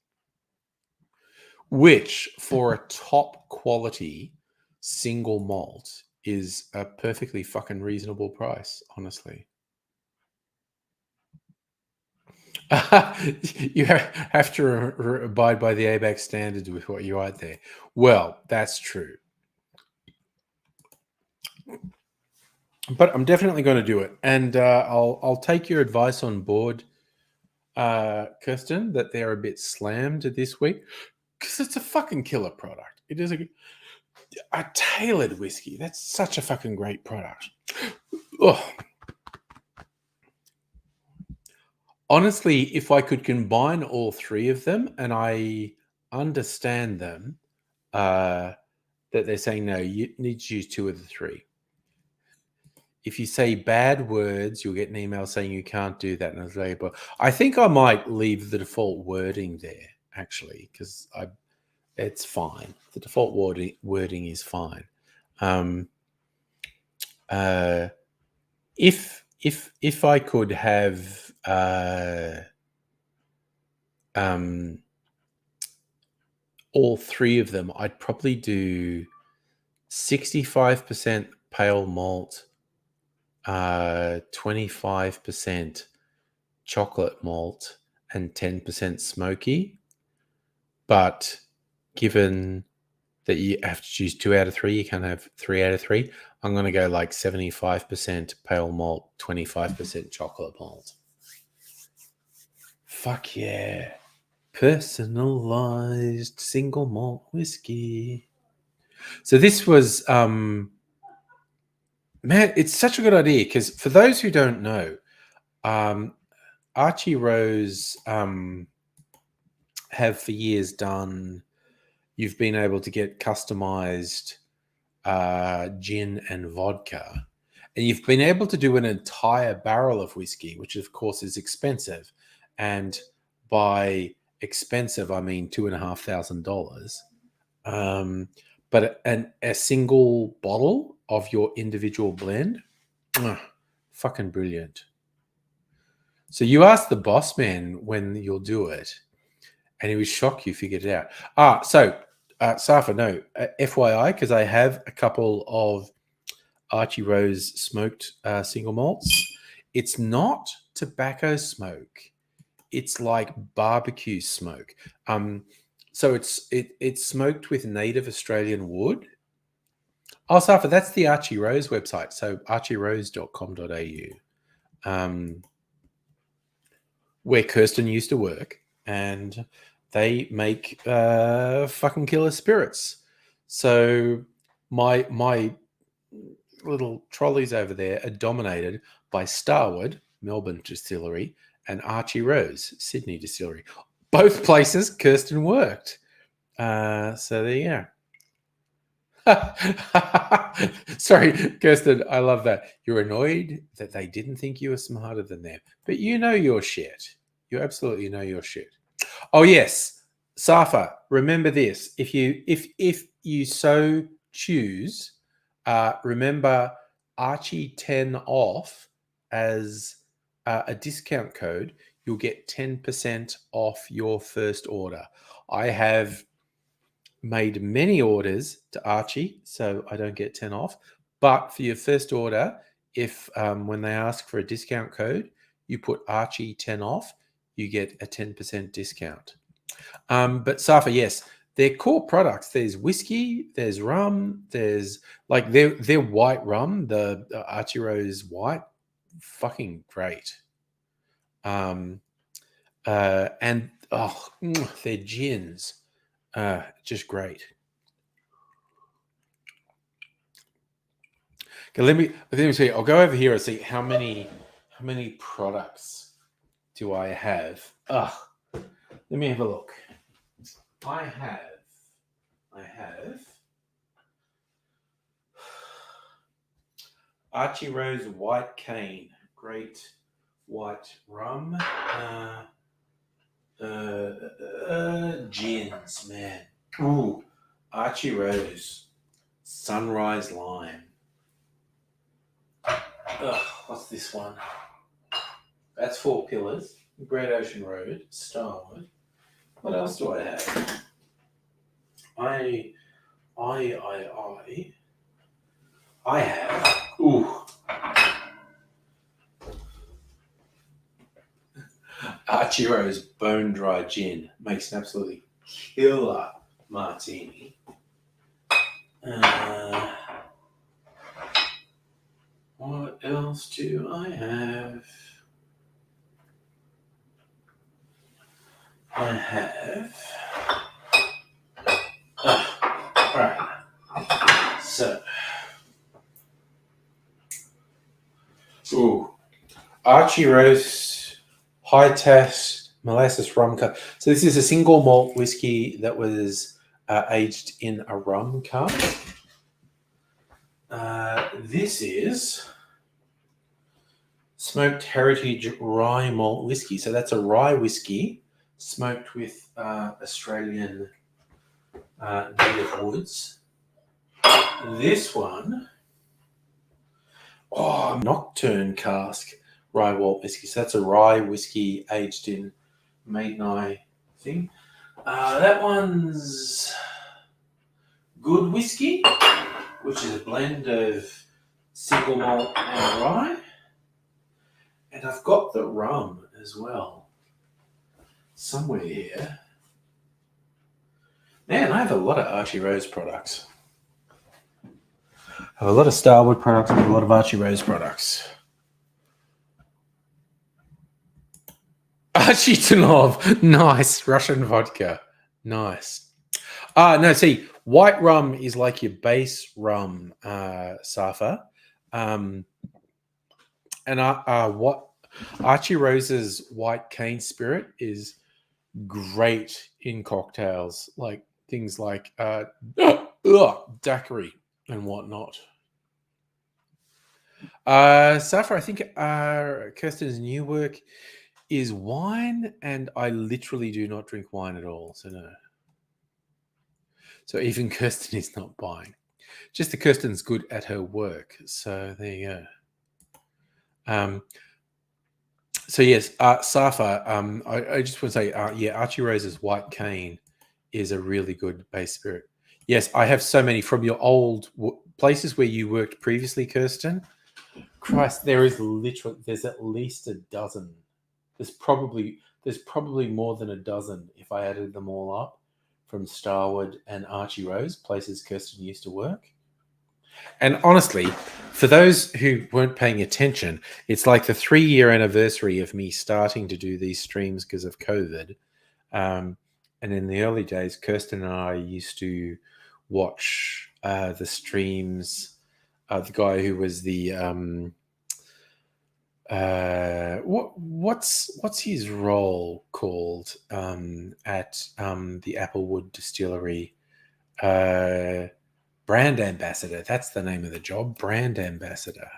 which for a top quality single malt is a perfectly fucking reasonable price, honestly. You have to abide by the ABAC standards with what you write there. Well, that's true. But I'm definitely going to do it. And I'll take your advice on board, Kirsten, that they're a bit slammed this week. Because it's a fucking killer product. It is a tailored whiskey. That's such a fucking great product. Oh. honestly, if I could combine all three of them, and I understand them, that they're saying no, you need to use two of the three. If you say bad words, you'll get an email saying you can't do that. And I think I might leave the default wording there, actually, because it's fine. The default wording is fine. If I could have all three of them, I'd probably do 65% pale malt, 25% chocolate malt, and 10% smoky. But given that you have to choose 2 out of 3, you can't have 3 out of 3. I'm going to go like 75% pale malt, 25% chocolate malt. Fuck yeah. Personalized single malt whiskey. So this was, man, it's such a good idea because for those who don't know, Archie Rose have for years done, you've been able to get customized gin and vodka, and you've been able to do an entire barrel of whiskey, which of course is expensive. And by expensive, I mean $2,500. But a single bottle of your individual blend, fucking brilliant. So you ask the boss man when you'll do it, and he would shock you figured it out. Safa, no, FYI, because I have a couple of Archie Rose smoked single malts. It's not tobacco smoke. It's like barbecue smoke. So it's smoked with native Australian wood. Oh, Safa, that's the Archie Rose website. So archierose.com.au, where Kirsten used to work, and they make fucking killer spirits. So my little trolleys over there are dominated by Starwood, Melbourne Distillery, and Archie Rose, Sydney Distillery. Both places Kirsten worked. So there you go. Sorry, Kirsten, I love that. You're annoyed that they didn't think you were smarter than them, but you know your shit. You absolutely know your shit. Oh yes, Safa. Remember this: if you so choose, remember Archie 10 off as a discount code. You'll get 10% off your first order. I have made many orders to Archie, so I don't get 10 off. But for your first order, if when they ask for a discount code, you put Archie 10 off, you get a 10% discount. But Safa, yes, they're core products. There's whiskey, there's rum, there's like their white rum, the Archie Rose white, fucking great. And their gins, just great. Okay, let me see. I'll go over here and see how many products do I have. Let me have a look. I have Archie Rose White Cane, great white rum. Gins, man. Ooh, Archie Rose Sunrise Lime. What's this one? That's Four Pillars, Great Ocean Road, Starwood. What else do I have? I have. Archie Rose Bone Dry Gin makes an absolutely killer martini. What else do I have? All right. So, Archie Rose high test molasses rum cask. So this is a single malt whiskey that was aged in a rum cask. This is smoked heritage rye malt whiskey. So that's a rye whiskey smoked with Australian native woods. This one, nocturne cask rye malt whiskey. So that's a rye whiskey aged in Maiden thing. That one's good whiskey, which is a blend of single malt and rye. And I've got the rum as well, somewhere here. Man, I have a lot of Archie Rose products. I have a lot of Starwood products and a lot of Archie Rose products. Archie Tanov, nice. Russian vodka, nice. No, see, white rum is like your base rum, Safa. And what Archie Rose's white cane spirit is great in cocktails, like things like daiquiri and whatnot. Safa, I think Kirsten's new work is wine, and I literally do not drink wine at all, so no. So even Kirsten is not buying. Just that Kirsten's good at her work, so there you go. So yes, Safa, I just want to say, Archie Rose's white cane is a really good base spirit. Yes, I have so many from your old places where you worked previously, Kirsten. Christ, there's at least a dozen. There's probably more than a dozen if I added them all up from Starwood and Archie Rose, places Kirsten used to work. And honestly, for those who weren't paying attention, it's like the 3-year anniversary of me starting to do these streams because of COVID. And in the early days, Kirsten and I used to watch the streams. The guy who was the what's his role called at the Applewood Distillery? Brand ambassador. That's the name of the job. Brand ambassador.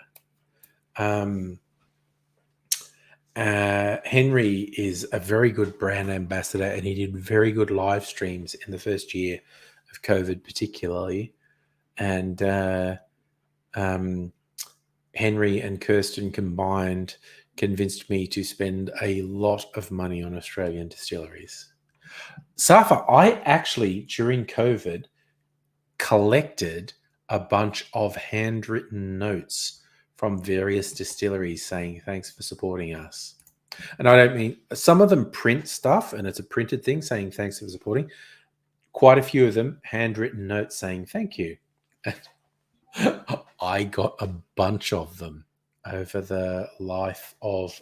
Henry is a very good brand ambassador, and he did very good live streams in the first year of COVID, particularly. And Henry and Kirsten combined convinced me to spend a lot of money on Australian distilleries. Safa, I actually, during COVID, collected a bunch of handwritten notes from various distilleries saying thanks for supporting us. And I don't mean, some of them print stuff and it's a printed thing saying thanks for supporting. Quite a few of them handwritten notes saying thank you. I got a bunch of them over the life of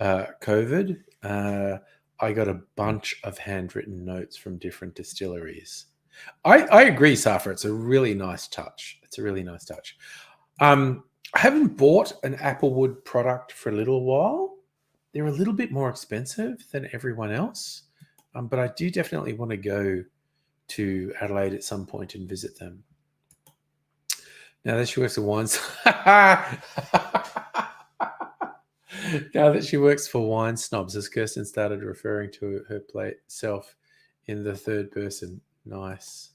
COVID. I got a bunch of handwritten notes from different distilleries. I agree, Safa. It's a really nice touch. I haven't bought an Applewood product for a little while. They're a little bit more expensive than everyone else, but I do definitely want to go to Adelaide at some point and visit them. Now that she works for wine, now that she works for Wine Snobs, as Kirsten started referring to herself in the third person. Nice.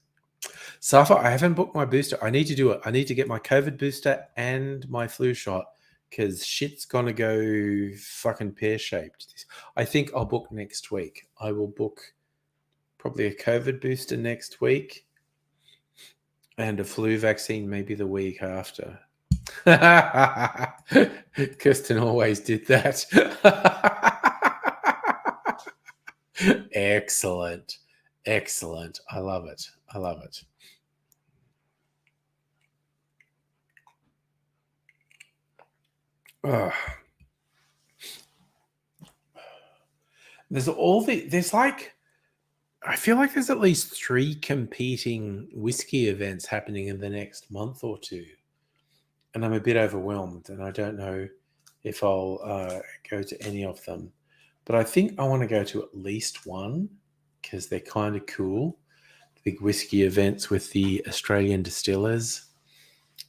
Safa, I haven't booked my booster. I need to do it. I need to get my COVID booster and my flu shot because shit's going to go fucking pear-shaped. I think I'll book next week. I will book probably a COVID booster next week and a flu vaccine maybe the week after. Kirsten always did that. Excellent. I love it. I feel like there's at least 3 competing whiskey events happening in the next month or two. And I'm a bit overwhelmed and I don't know if I'll go to any of them. But I think I want to go to at least one because they're kind of cool. Big whiskey events with the Australian distillers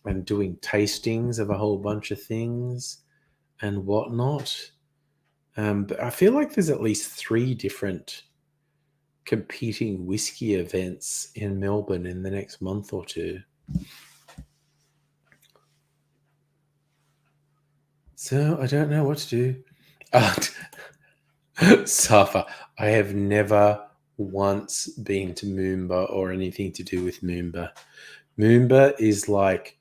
and doing tastings of a whole bunch of things and whatnot. But I feel like there's at least 3 different competing whiskey events in Melbourne in the next month or 2. So I don't know what to do. Safa, I have never once been to Moomba or anything to do with Moomba. Moomba is like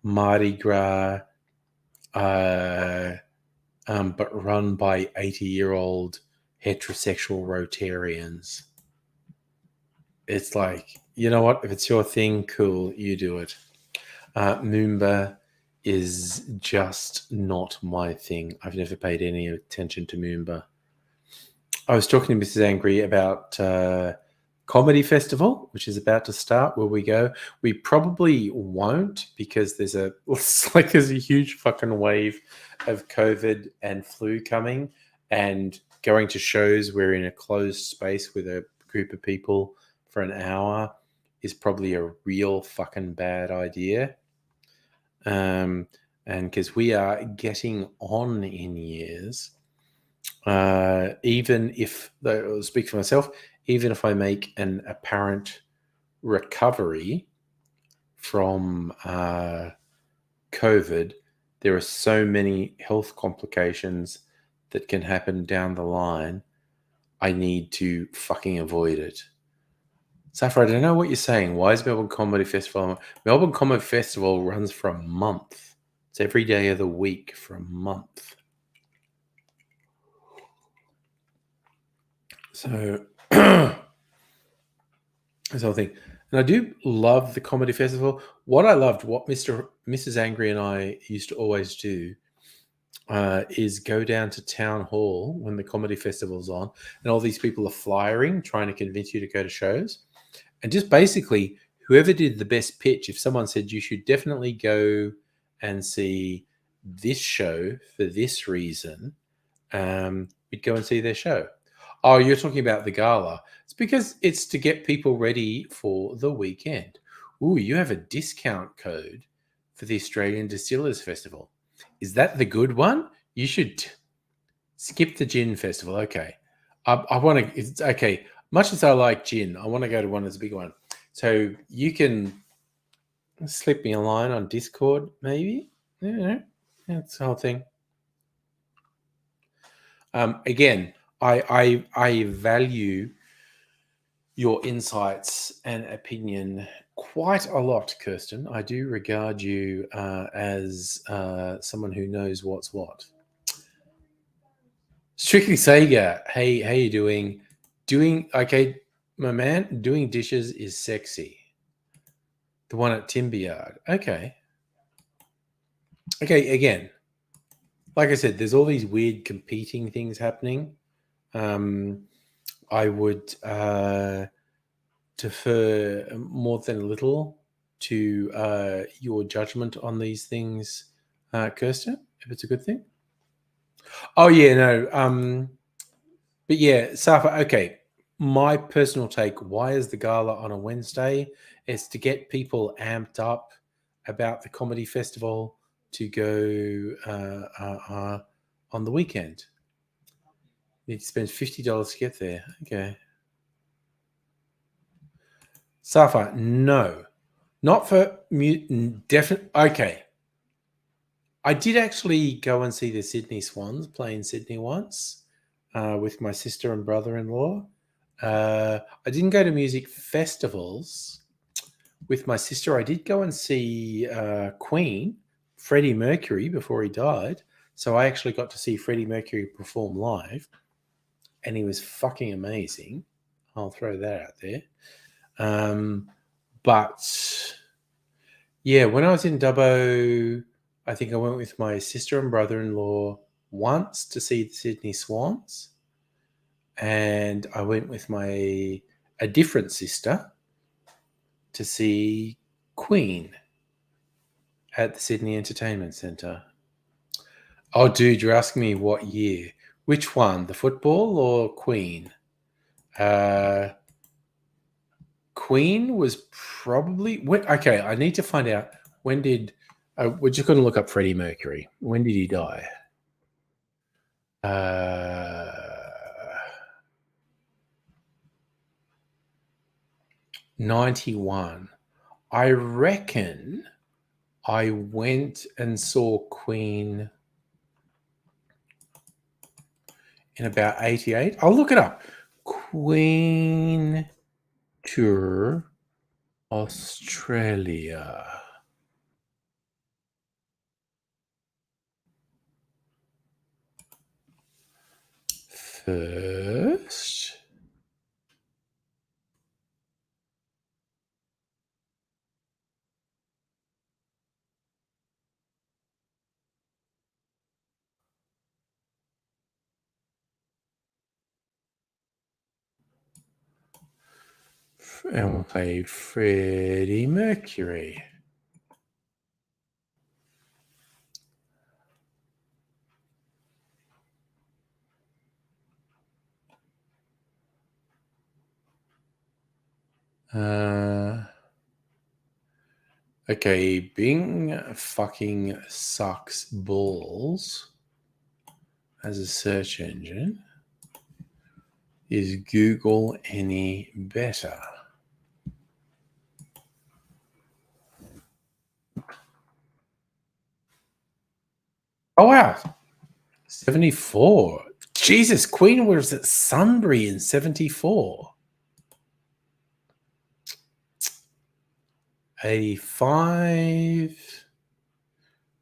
Mardi Gras, but run by 80-year-old heterosexual Rotarians. It's like, you know what? If it's your thing, cool, you do it. Moomba is just not my thing. I've never paid any attention to Moomba. I was talking to Mrs. Angry about Comedy Festival, which is about to start, where we go. We probably won't because there's a huge fucking wave of COVID and flu coming, and going to shows we're in a closed space with a group of people for an hour is probably a real fucking bad idea. And because we are getting on in years, even if, I'll speak for myself, even if I make an apparent recovery from COVID, there are so many health complications that can happen down the line. I need to fucking avoid it. Safra, I don't know what you're saying. Why is Melbourne Comedy Festival? Melbourne Comedy Festival runs for a month. It's every day of the week for a month. So this whole thing. And I do love the comedy festival. What Mrs. Angry and I used to always do is go down to town hall when the comedy festival's on, and all these people are flyering, trying to convince you to go to shows. And just basically, whoever did the best pitch, if someone said you should definitely go and see this show for this reason, we'd go and see their show. Oh, you're talking about the gala. It's because it's to get people ready for the weekend. Ooh, you have a discount code for the Australian Distillers Festival. Is that the good one? You should skip the gin festival. Okay. I want to, it's okay. Much as I like gin, I want to go to one that's a big one. So you can slip me a line on Discord, maybe. Yeah, that's the whole thing. Again, I value your insights and opinion quite a lot, Kirsten. I do regard you as someone who knows what's what. Strictly Sega, hey, how you doing? Okay, my man, doing dishes is sexy. The one at Timber Yard. Okay, again, like I said, there's all these weird competing things happening. I would defer more than a little to your judgment on these things, Kirsten, if it's a good thing. Oh, yeah, no. But yeah, Safa, okay. My personal take, why is the gala on a Wednesday? It's to get people amped up about the comedy festival to go on the weekend. You need to spend $50 to get there. Okay. Safa, no. Not for mutant. Definitely. Okay. I did actually go and see the Sydney Swans play in Sydney once with my sister and brother-in-law. I didn't go to music festivals with my sister. I did go and see Queen, Freddie Mercury, before he died. So I actually got to see Freddie Mercury perform live, and he was fucking amazing. I'll throw that out there. But yeah, when I was in Dubbo, I think I went with my sister and brother-in-law once to see the Sydney Swans, and I went with a different sister to see Queen at the Sydney Entertainment Centre. Oh, dude, you're asking me what year? Which one, the football or Queen? Queen was probably okay. I need to find out when did. We're just going to look up Freddie Mercury. When did he die? 91. I reckon I went and saw Queen in about 88. I'll look it up. Queen Tour Australia. First. And we'll play Freddie Mercury. Okay, Bing fucking sucks balls as a search engine. Is Google any better? Oh, wow. 74. Jesus, Queen was at Sunbury in 74. 85.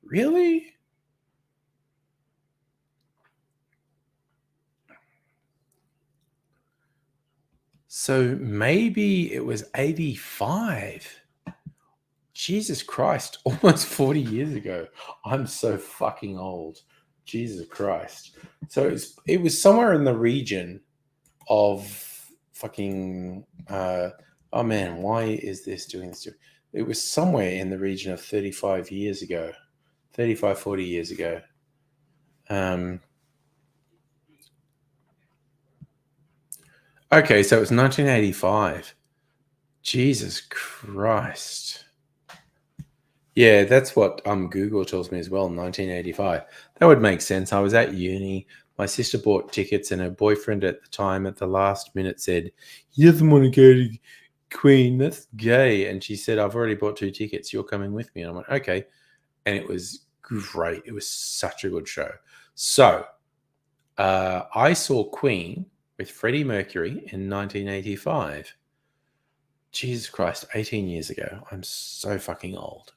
Really? So maybe it was 85. Jesus Christ, almost 40 years ago. I'm so fucking old. Jesus Christ. So it was somewhere in the region of fucking oh man, why is this doing this? It was somewhere in the region of 35 years ago. 35, 40 years ago. Okay, so it was 1985. Jesus Christ. Yeah, that's what Google tells me as well, 1985. That would make sense. I was at uni. My sister bought tickets, and her boyfriend at the time, at the last minute, said, he doesn't want to go to Queen. That's gay. And she said, I've already bought 2 tickets. You're coming with me. And I went, okay. And it was great. It was such a good show. So I saw Queen with Freddie Mercury in 1985. Jesus Christ, 18 years ago. I'm so fucking old.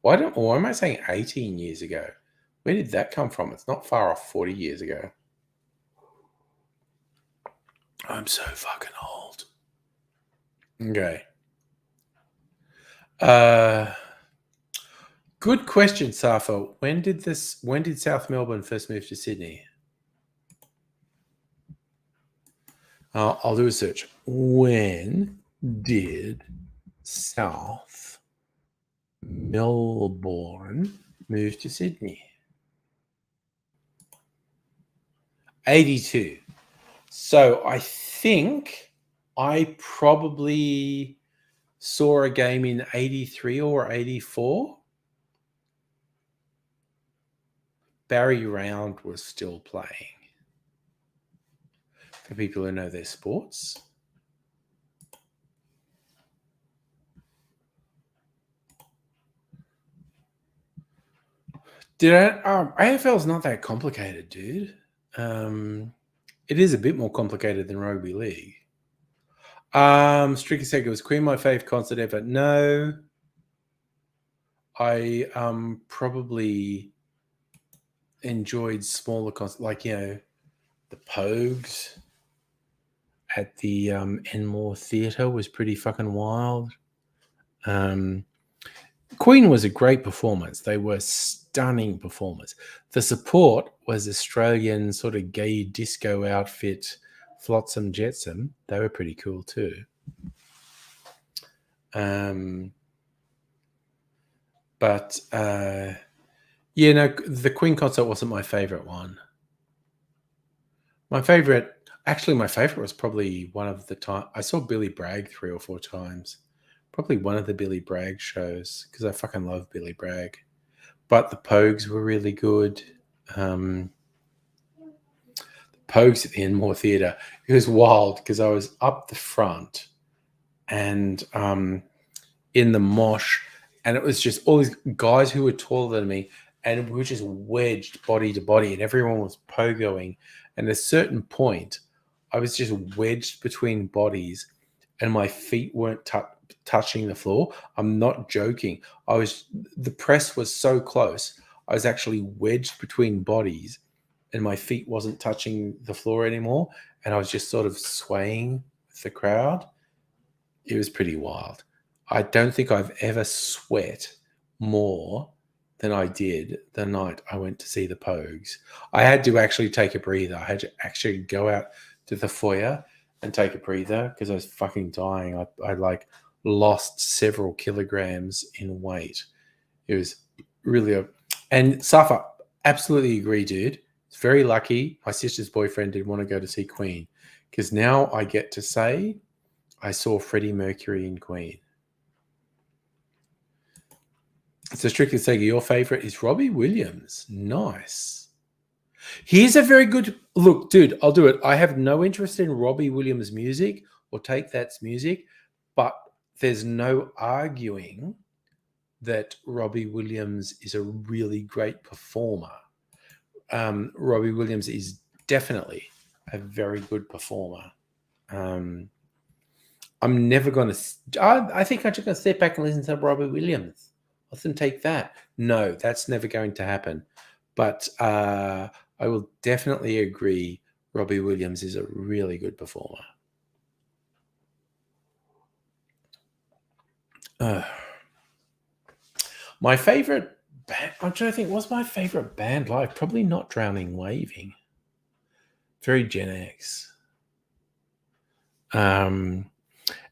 Why am I saying 18 years ago? Where did that come from? It's not far off 40 years ago. I'm so fucking old. Okay. Good question, Safa. When did South Melbourne first move to Sydney? I'll do a search. When did South Melbourne move to Sydney? 82. So I think I probably saw a game in 83 or 84. Barry Round was still playing. For people who know their sports. AFL's not that complicated, dude. It is a bit more complicated than rugby league. Stricky said it was Queen my fave concert ever. No. I probably enjoyed smaller concerts, like, the Pogues at the Enmore Theatre was pretty fucking wild. Queen was a great performance. They were stunning performers. The support was Australian sort of gay disco outfit, Flotsam Jetsam. They were pretty cool too. But Yeah, no, the Queen concert wasn't my favorite one. My favorite was probably one of the time I saw Billy Bragg 3 or 4 times. Probably one of the Billy Bragg shows because I fucking love Billy Bragg. But the Pogues were really good. The Pogues at the Enmore Theatre. It was wild because I was up the front and in the mosh, and it was just all these guys who were taller than me, and we were just wedged body to body, and everyone was pogoing. And at a certain point, I was just wedged between bodies, and my feet weren't touching the floor. I'm not joking. The press was so close. I was actually wedged between bodies, and my feet wasn't touching the floor anymore. And I was just sort of swaying with the crowd. It was pretty wild. I don't think I've ever sweat more than I did the night I went to see the Pogues. I had to actually take a breather. I had to actually go out to the foyer and take a breather because I was fucking dying. I like lost several kilograms in weight. It was really and Safa, absolutely agree, dude. It's very lucky my sister's boyfriend didn't want to go to see Queen because now I get to say I saw Freddie Mercury in Queen. So Strictly Sega, your favorite is Robbie Williams. Nice. Here's a very good look, dude. I'll do it. I have no interest in Robbie Williams' music or Take That's music, but there's no arguing that Robbie Williams is a really great performer. Robbie Williams is definitely a very good performer. I'm never going to. I think I'm just going to sit back and listen to Robbie Williams. Let them take that. No, that's never going to happen. But I will definitely agree Robbie Williams is a really good performer. My favorite band, I'm trying to think, what's my favorite band live? Probably not Drowning Waving. Very Gen X. And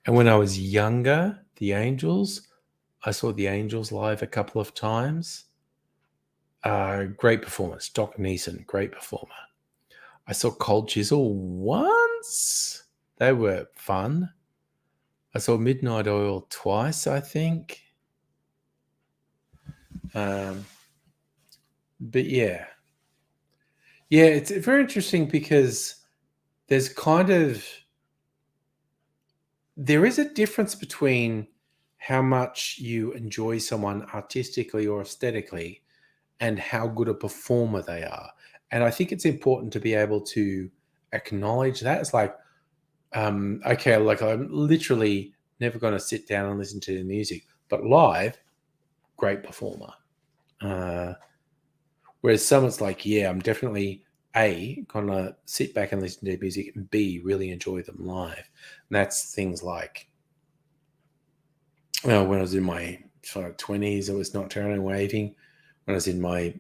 when I was younger, the Angels, I saw the Angels live a couple of times. Great performance. Doc Neeson, great performer. I saw Cold Chisel once. They were fun. I saw Midnight Oil twice, I think. But yeah. Yeah, it's very interesting because there is a difference between how much you enjoy someone artistically or aesthetically and how good a performer they are. And I think it's important to be able to acknowledge that. It's like, okay, like I'm literally never going to sit down and listen to the music, but live, great performer. Whereas someone's like, yeah, I'm definitely A, going to sit back and listen to music, and B, really enjoy them live. And that's things like, when I was in my 20s, it was Not Drowning Waving. When I was in my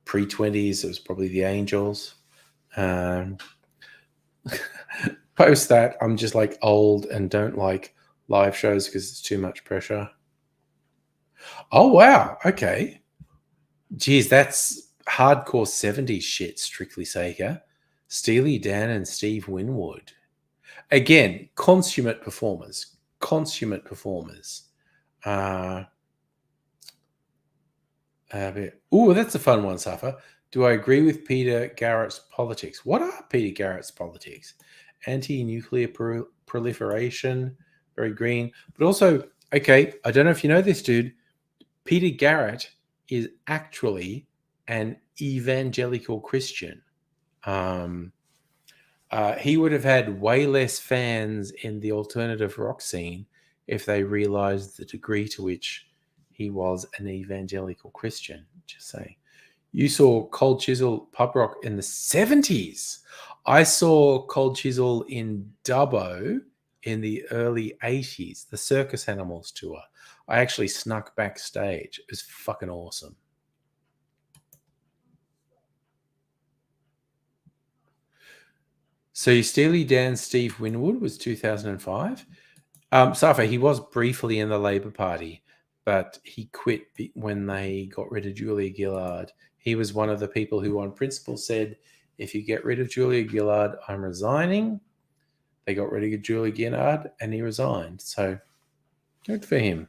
pre-20s, it was probably the Angels. Post that, I'm just like old and don't like live shows because it's too much pressure. Oh, wow. Okay. Geez, that's hardcore 70s shit, Strictly Sega. Steely Dan and Steve Winwood. Again, consummate performers. That's a fun one, Safa. Do I agree with Peter Garrett's politics? What are Peter Garrett's politics? Anti-nuclear proliferation, very green. But also, okay, I don't know if you know this, dude. Peter Garrett is actually an evangelical Christian. He would have had way less fans in the alternative rock scene if they realized the degree to which he was an evangelical Christian. Just saying. You saw Cold Chisel pub rock in the 70s. I saw Cold Chisel in Dubbo in the early 80s, the Circus Animals tour. I actually snuck backstage. It was fucking awesome. So Steely Dan Steve Winwood was 2005. Safa, he was briefly in the Labour Party, but he quit when they got rid of Julia Gillard. He was one of the people who, on principle, said, if you get rid of Julia Gillard, I'm resigning. They got rid of Julia Gillard, and he resigned. So good for him.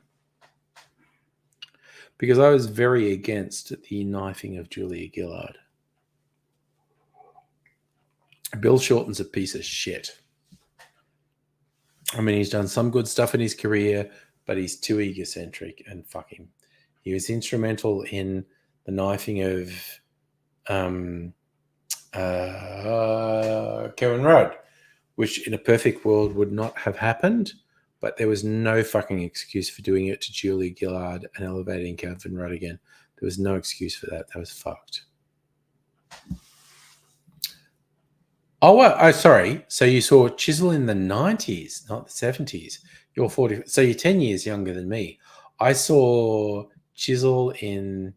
Because I was very against the knifing of Julia Gillard. Bill Shorten's a piece of shit. I mean, he's done some good stuff in his career, but he's too egocentric, and fuck him. He was instrumental in the knifing of Kevin Rudd, which in a perfect world would not have happened, but there was no fucking excuse for doing it to Julia Gillard and elevating Kevin Rudd again. There was no excuse for that. That was fucked. Oh, well, sorry. So you saw Chisel in the 90s, not the 70s. You're 40. So you're 10 years younger than me. I saw Chisel in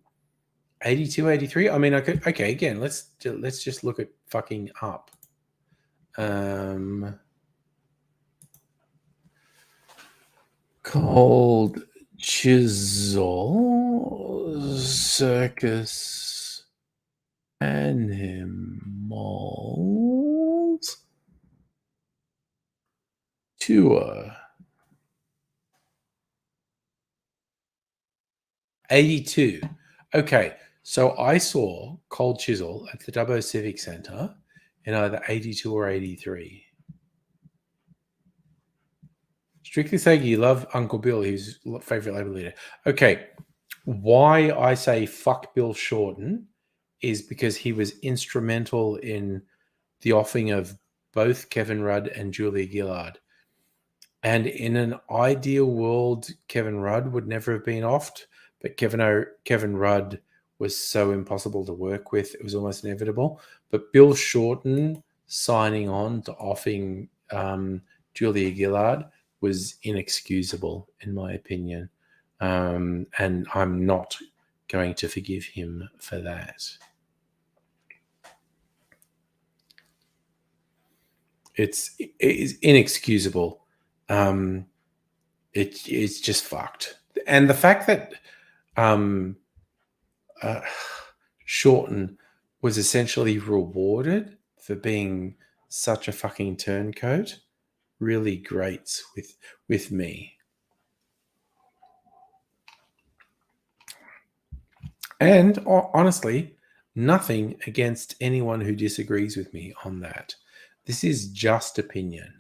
82, 83. I mean, okay, again, let's just look at fucking up. Cold Chisel Circus Animals Tour 82. Okay, so I saw Cold Chisel at the Dubbo Civic Centre in either 82 or 83. Strictly saying you love Uncle Bill, his favorite Labour leader. Okay, why I say fuck Bill Shorten is because he was instrumental in the offing of both Kevin Rudd and Julia Gillard. And in an ideal world, Kevin Rudd would never have been offed, but Kevin Rudd was so impossible to work with, it was almost inevitable. But Bill Shorten signing on to offing Julia Gillard was inexcusable, in my opinion. And I'm not going to forgive him for that. It is inexcusable. It's just fucked. And the fact that Shorten was essentially rewarded for being such a fucking turncoat really grates with me. And honestly, nothing against anyone who disagrees with me on that. This is just opinion.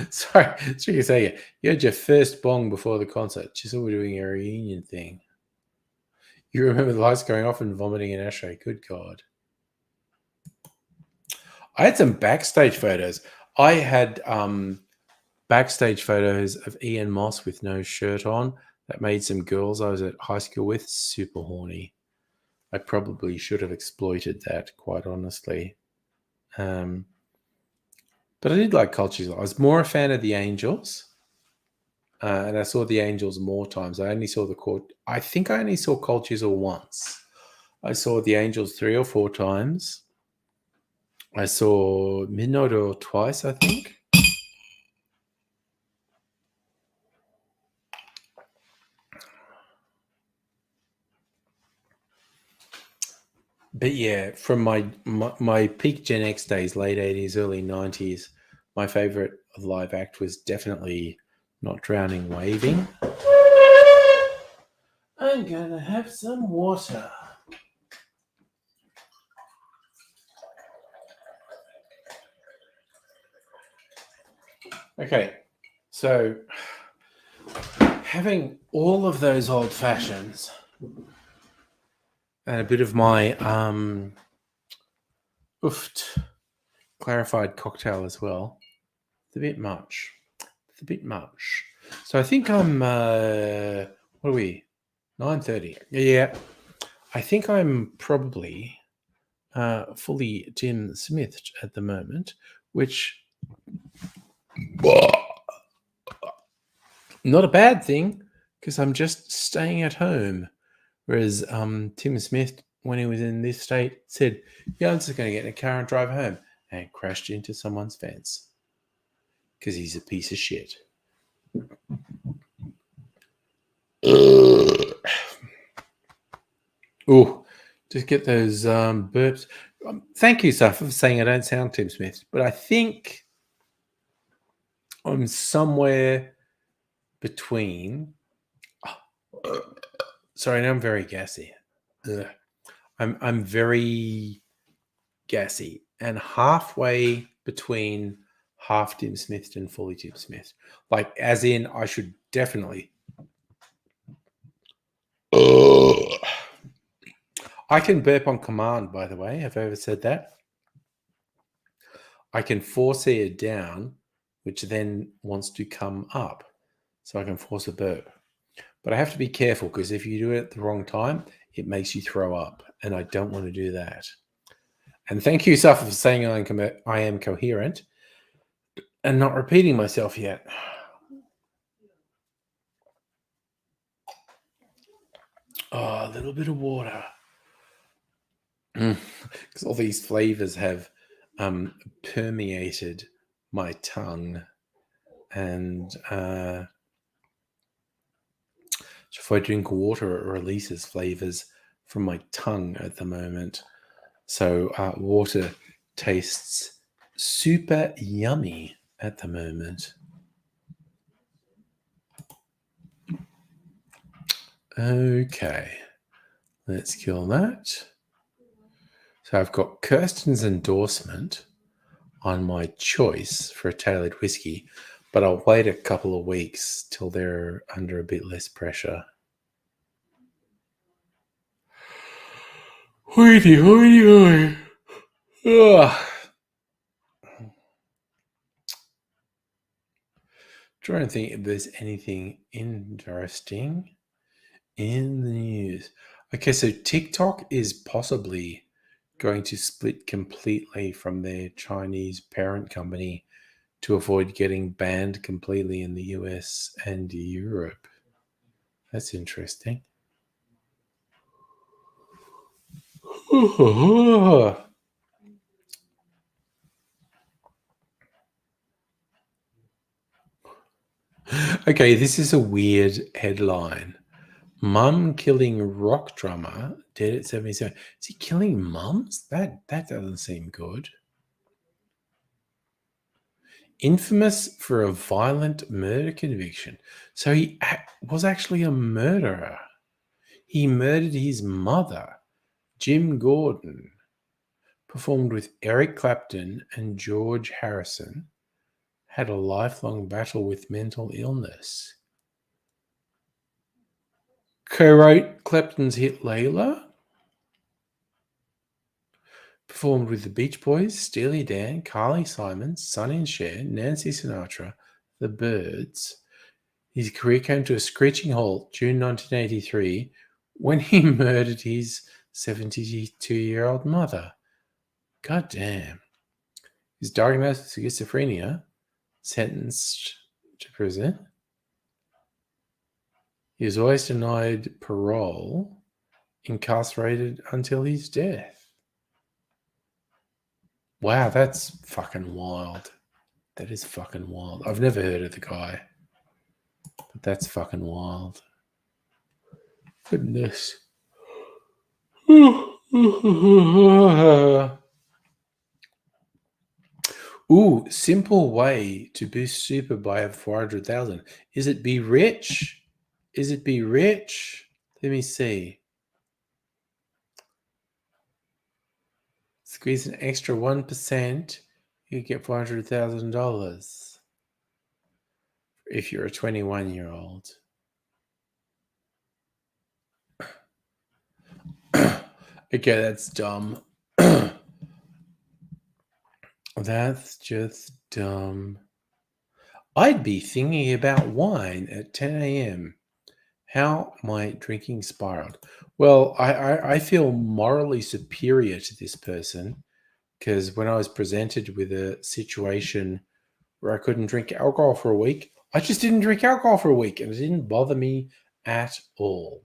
Sorry, you say you had your first bong before the concert. Chisel were doing a reunion thing. You remember the lights going off and vomiting in ashtray. Good God. I had some backstage photos. I had backstage photos of Ian Moss with no shirt on that made some girls I was at high school with super horny. I probably should have exploited that, quite honestly. But I did like Cold Chisel. I was more a fan of the Angels. And I saw the Angels more times. I think I only saw Cold Chisel once. I saw the Angels 3 or 4 times. I saw Midnight Oil twice, I think. But yeah, from my peak Gen X days, late 80s, early 90s, my favorite live act was definitely Not Drowning Waving. I'm going to have some water. Okay, so having all of those old fashions and a bit of my clarified cocktail as well, it's a bit much. So I think I'm, what are we? 9:30. Yeah, I think I'm probably fully Tim Smith at the moment, which not a bad thing because I'm just staying at home. Whereas Tim Smith, when he was in this state, said, yeah, I'm just going to get in a car and drive home, and crashed into someone's fence because he's a piece of shit. Oh, just get those burps. Thank you, Saf, for saying I don't sound Tim Smith, but I think I'm somewhere between. Sorry, now I'm very gassy. Ugh. I'm very gassy and halfway between half Tim Smith and fully Tim Smith. Like, as in, I should definitely. I can burp on command, by the way. Have I ever said that? I can force it down, which then wants to come up. So I can force a burp. But I have to be careful because if you do it at the wrong time, it makes you throw up. And I don't want to do that. And thank you, Safa, for saying I am coherent and not repeating myself yet. Oh, a little bit of water. Because all these flavors have permeated my tongue. And so if I drink water, it releases flavors from my tongue at the moment. So water tastes super yummy at the moment. Okay, let's kill that. So I've got Kirsten's endorsement on my choice for a tailored whiskey, but I'll wait a couple of weeks till they're under a bit less pressure. Hoity, hoity, hoity. Trying to think if there's anything interesting in the news. Okay, so TikTok is possibly going to split completely from their Chinese parent company to avoid getting banned completely in the US and Europe. That's interesting. Okay, this is a weird headline. Mum killing rock drummer dead at 77. Is he killing mums? That doesn't seem good. Infamous for a violent murder conviction. So he was actually a murderer. He murdered his mother. Jim Gordon performed with Eric Clapton and George Harrison. Had a lifelong battle with mental illness. Co-wrote Clapton's hit Layla. Performed with the Beach Boys, Steely Dan, Carly Simon, Sonny and Cher, Nancy Sinatra, The Byrds. His career came to a screeching halt June 1983 when he murdered his 72-year-old mother. God damn. He's diagnosed with schizophrenia, sentenced to prison. He was always denied parole, incarcerated until his death. Wow, that's fucking wild. That is fucking wild. I've never heard of the guy, but that's fucking wild. Goodness. Ooh, simple way to boost super by 400,000. Is it be rich? Is it be rich? Let me see. Squeeze an extra 1%, you get $400,000 if you're a 21-year-old. Okay, that's dumb. That's just dumb. I'd be thinking about wine at 10 a.m. How my drinking spiraled. Well, I feel morally superior to this person because when I was presented with a situation where I couldn't drink alcohol for a week, I just didn't drink alcohol for a week and it didn't bother me at all.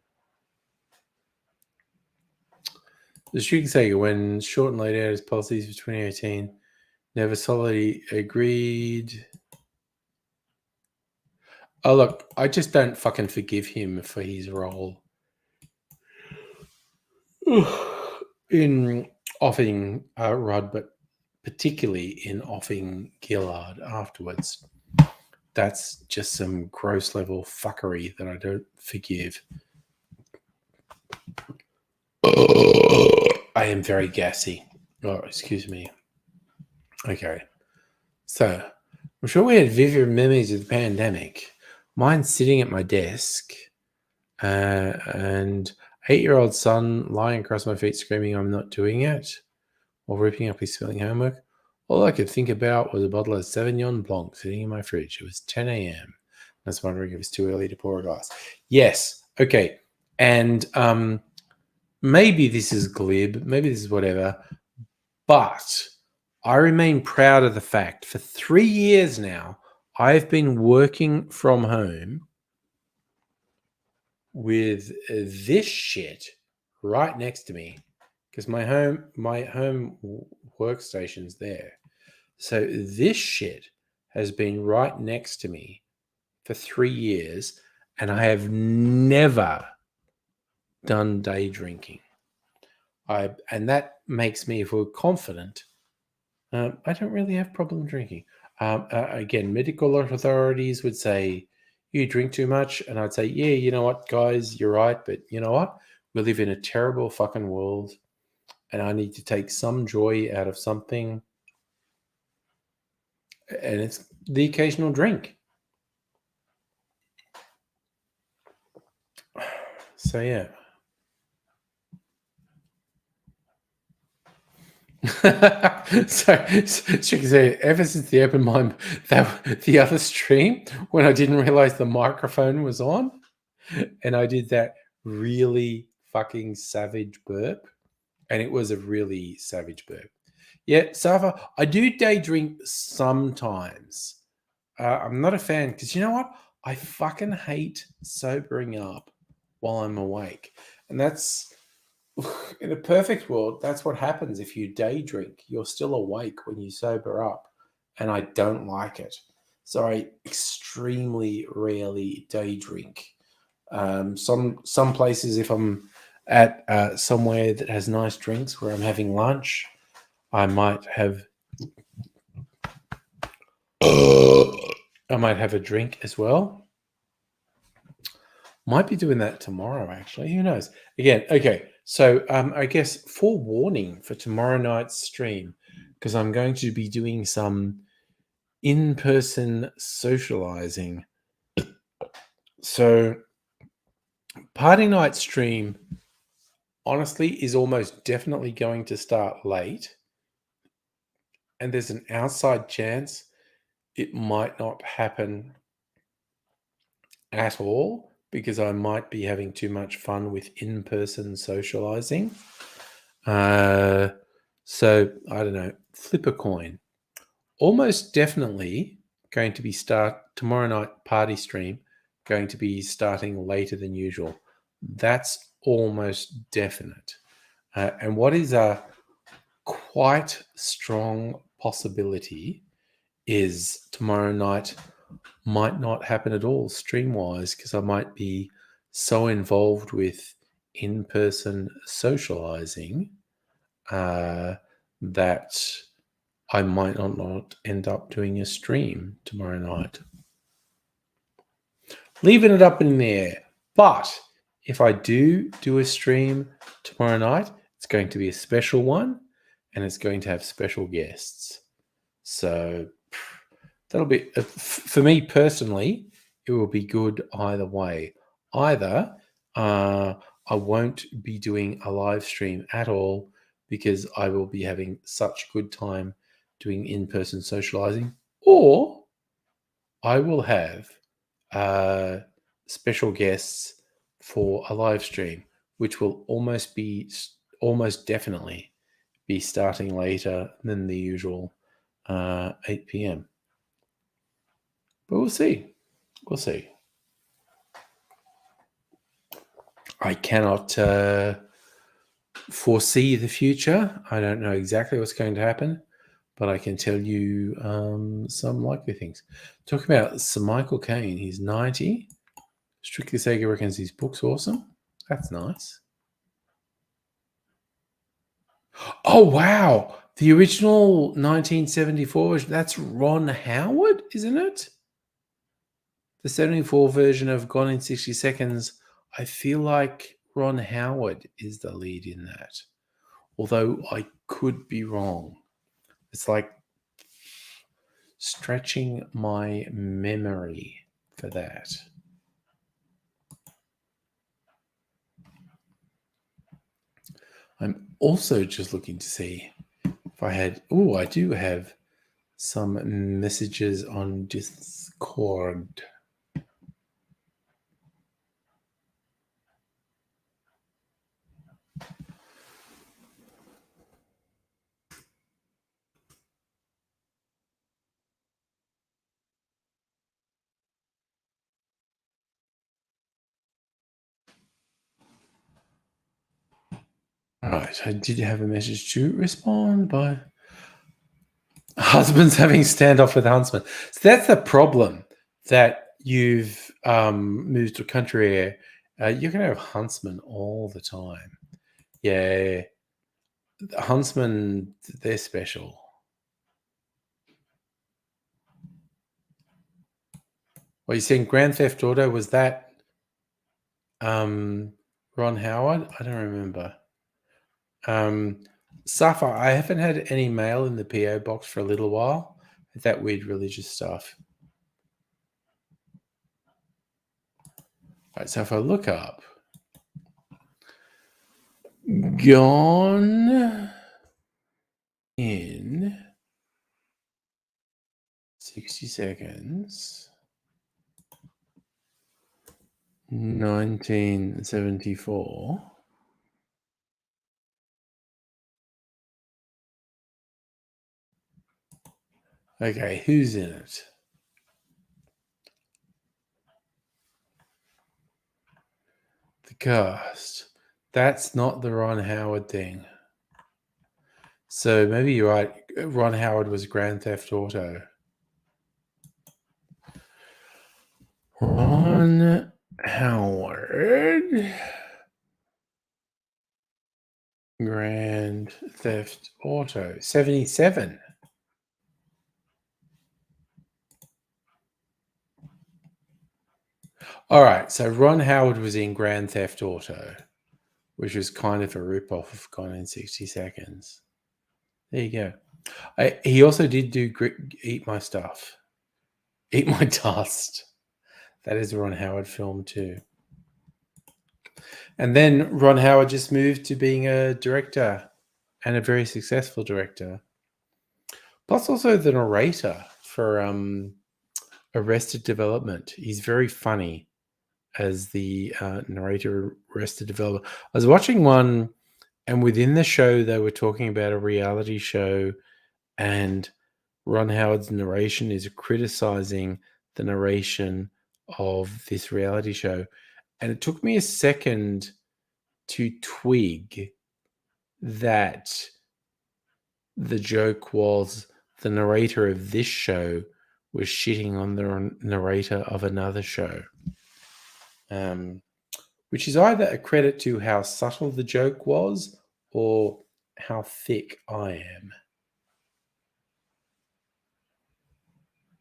The Shooting Saga, when Shorten laid out his policies for 2018, never solidly agreed. Oh, look, I just don't fucking forgive him for his role in offing Rudd, but particularly in offing Gillard afterwards. That's just some gross level fuckery that I don't forgive. I am very gassy. Oh, excuse me. Okay. So, I'm sure we had vivid memories of the pandemic. Mine's sitting at my desk, and 8-year-old son lying across my feet screaming, I'm not doing it, while ripping up his spelling homework. All I could think about was a bottle of Sauvignon Blanc sitting in my fridge. It was 10 a.m. I was wondering if it was too early to pour a glass. Yes. Okay. And maybe this is glib, maybe this is whatever, but I remain proud of the fact for 3 years now, I've been working from home with this shit right next to me because my home workstation's there. So this shit has been right next to me for 3 years, and I have never done day drinking. And that makes me feel confident. I don't really have problem drinking. Again, medical authorities would say you drink too much, and I'd say, yeah, you know what, guys, you're right, but you know what? We live in a terrible fucking world, and I need to take some joy out of something, and it's the occasional drink. So yeah. so you can say ever since the open mind, the other stream when I didn't realize the microphone was on, and I did that really fucking savage burp, and it was a really savage burp. Yeah, Safa, I do day drink sometimes. I'm not a fan because you know what? I fucking hate sobering up while I'm awake, and that's in a perfect world. That's what happens if you day drink. You're still awake when you sober up, and I don't like it. So I extremely rarely day drink. Some places, if I'm at somewhere that has nice drinks where I'm having lunch, I might have a drink as well. Might be doing that tomorrow, actually. Who knows? Again, okay. So I guess forewarning for tomorrow night's stream, because I'm going to be doing some in-person socializing. So party night stream, honestly, is almost definitely going to start late. And there's an outside chance it might not happen at all because I might be having too much fun with in-person socializing. So I don't know, flip a coin. Almost definitely going to be tomorrow night party stream going to be starting later than usual. That's almost definite. And what is a quite strong possibility is tomorrow night might not happen at all stream-wise because I might be so involved with in-person socializing that I might not end up doing a stream tomorrow night. Leaving it up in the air. But if I do a stream tomorrow night, it's going to be a special one and it's going to have special guests. So that'll be, for me personally, it will be good either way. Either I won't be doing a live stream at all because I will be having such a good time doing in-person socializing, or I will have special guests for a live stream, which will almost definitely be starting later than the usual 8 p.m. But we'll see. We'll see. I cannot foresee the future. I don't know exactly what's going to happen. but I can tell you some likely things. Talking about Sir Michael Caine, he's 90. Strictly Sega reckons his book's awesome. That's nice. Oh, wow. The original 1974 version, that's Ron Howard, isn't it? The 74 version of Gone in 60 Seconds, I feel like Ron Howard is the lead in that. Although I could be wrong. It's like stretching my memory for that. I'm also just looking to see if I had... Oh, I do have some messages on Discord. All right, I did have a message to respond by husbands having standoff with huntsmen. So that's the problem, that you've moved to a country where you're going to have huntsmen all the time. Yeah, the huntsmen, they're special. Well, you saying Grand Theft Auto, was that Ron Howard? I don't remember. Safa, I haven't had any mail in the PO box for a little while. That weird religious stuff. All right, so if I look up Gone in 60 Seconds, 1974. Okay, who's in it? The cast. That's not the Ron Howard thing. So maybe you're right. Ron Howard was Grand Theft Auto. Ron Howard. Grand Theft Auto. 77. All right, so Ron Howard was in Grand Theft Auto, which was kind of a rip-off of Gone in 60 Seconds. There you go. He also did do Eat My Stuff. Eat My Dust. That is a Ron Howard film too. And then Ron Howard just moved to being a director, and a very successful director. Plus also the narrator for Arrested Development. He's very funny as the narrator Arrested Development. I was watching one, and within the show they were talking about a reality show, and Ron Howard's narration is criticizing the narration of this reality show. And it took me a second to twig that the joke was the narrator of this show was shitting on the narrator of another show. Which is either a credit to how subtle the joke was or how thick I am.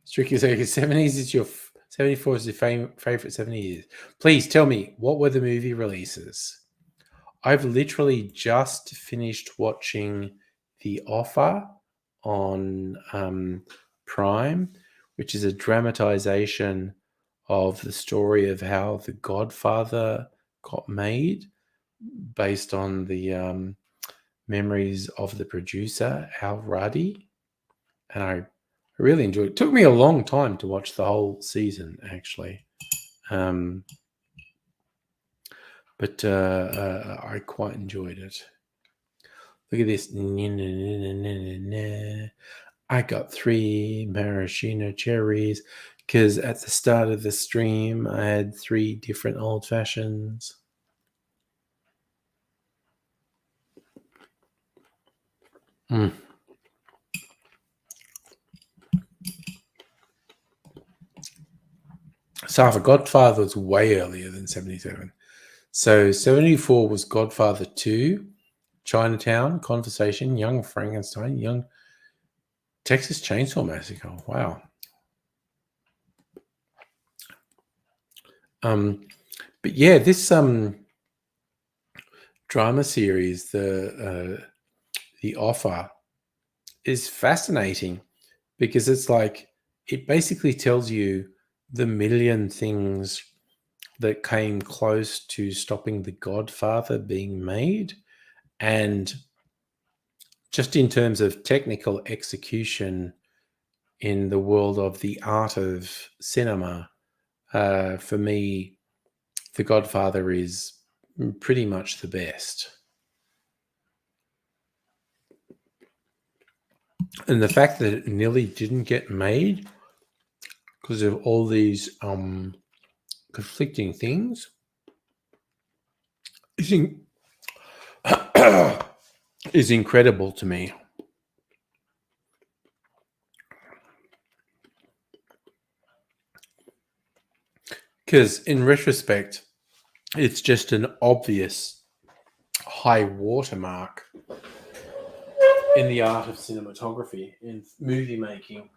Strictly saying 70s is your 74 is your favorite 70 years. Please tell me, what were the movie releases? I've literally just finished watching The Offer on Prime, which is a dramatization of the story of how The Godfather got made, based on the memories of the producer, Al Ruddy. And I really enjoyed it. It took me a long time to watch the whole season, actually. But I quite enjoyed it. Look at this. I got 3 maraschino cherries because at the start of the stream, I had 3 different old fashions. So for Godfather was way earlier than 77. So 74 was Godfather 2, Chinatown, Conversation, Young Frankenstein, Young Texas Chainsaw Massacre. Wow. But yeah, this drama series, the Offer, is fascinating because it's like it basically tells you the million things that came close to stopping The Godfather being made, and just in terms of technical execution in the world of the art of cinema, for me, The Godfather is pretty much the best. And the fact that it nearly didn't get made because of all these conflicting things is, is incredible to me. Because in retrospect, it's just an obvious high watermark in the art of cinematography, in movie making.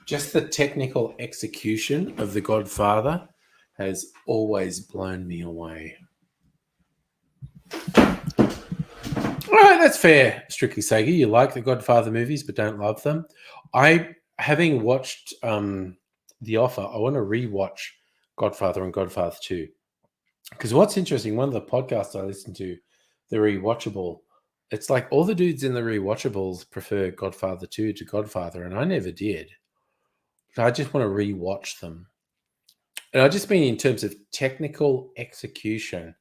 Just the technical execution of The Godfather has always blown me away. All right, that's fair, Strictly Sega. You like the Godfather movies but don't love them. Having watched The Offer, I want to rewatch Godfather and Godfather 2. Because what's interesting, one of the podcasts I listened to, The Rewatchable, it's like all the dudes in The Rewatchables prefer Godfather 2 to Godfather, and I never did. I just want to rewatch them. And I just mean in terms of technical execution,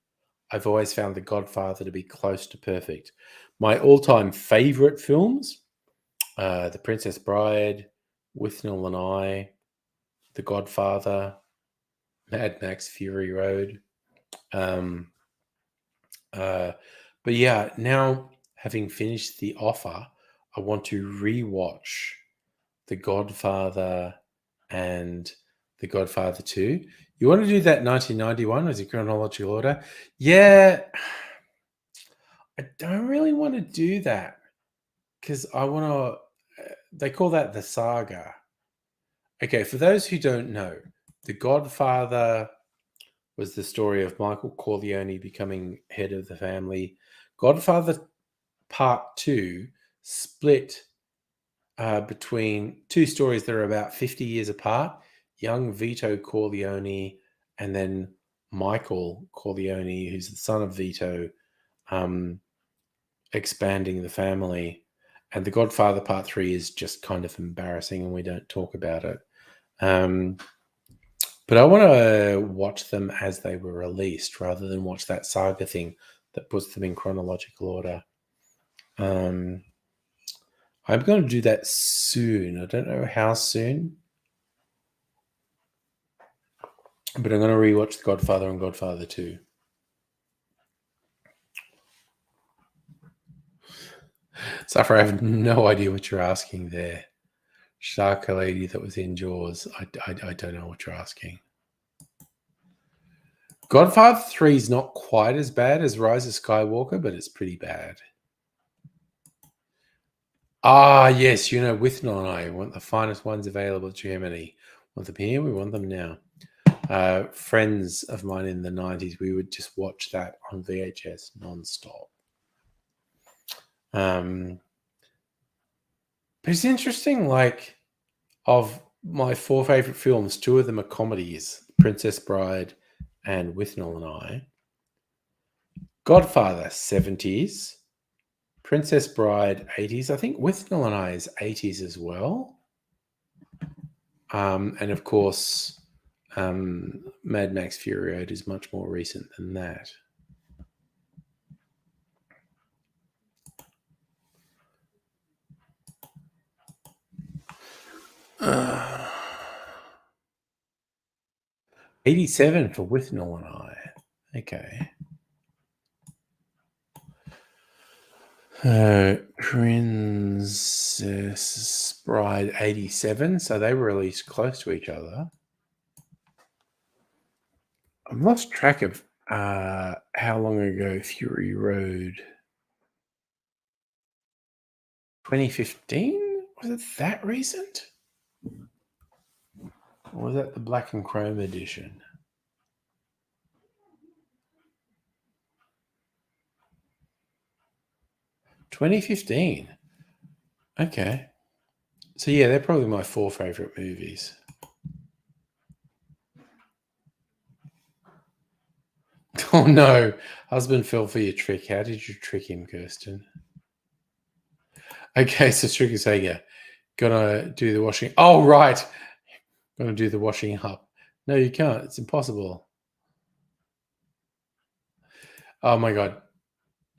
I've always found The Godfather to be close to perfect. My all-time favorite films, The Princess Bride, Withnell and I, The Godfather, Mad Max Fury Road. But yeah, now having finished The Offer, I want to rewatch The Godfather and The Godfather 2. You want to do that 1991 as a chronological order? Yeah, I don't really want to do that because I want to. They call that the saga. Okay, for those who don't know, The Godfather was the story of Michael Corleone becoming head of the family. Godfather Part 2 split between two stories that are about 50 years apart, young Vito Corleone and then Michael Corleone, who's the son of Vito, expanding the family. And The Godfather Part 3 is just kind of embarrassing and we don't talk about it. But I want to watch them as they were released rather than watch that saga thing that puts them in chronological order. I'm going to do that soon. I don't know how soon, but I'm going to rewatch The Godfather and Godfather 2. Safra, I have no idea what you're asking there. Shark lady that was in Jaws. I don't know what you're asking. Godfather 3 is not quite as bad as Rise of Skywalker, but it's pretty bad. Ah, yes, Withnell and I want the finest ones available to Germany. Want them here? We want them now. Friends of mine in the 90s, we would just watch that on VHS nonstop. But it's interesting, like, of my four favorite films, two of them are comedies, Princess Bride and Withnell and I. Godfather, 70s. Princess Bride, 80s. I think Withnell and I is 80s as well. And of course, Mad Max Fury Road is much more recent than that. Uh, 87 for Withnell and I. Okay. Prince Princess Bride 87. So they were released close to each other. I've lost track of how long ago Fury Road. 2015? Was it that recent? Or was that the black and chrome edition? $2015. Okay. So yeah, they're probably my 4 favorite movies. Oh no, husband fell for your trick. How did you trick him, Kirsten? Okay, so Tricky Sega, gonna do the washing. Oh right, gonna do the washing up. No, you can't. It's impossible. Oh my god.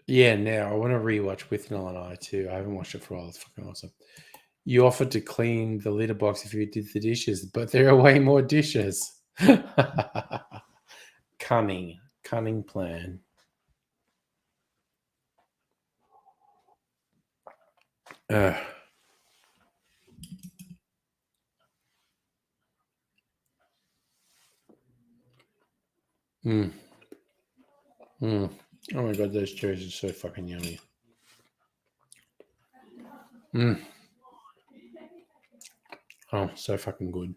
Yeah, now I want to rewatch With Nell and I too. I haven't watched it for a while. It's fucking awesome. You offered to clean the litter box if you did the dishes, but there are way more dishes. Cunning plan. Ugh. Mm. Mm. Oh my god, those cherries are so fucking yummy. Mm. Oh, so fucking good.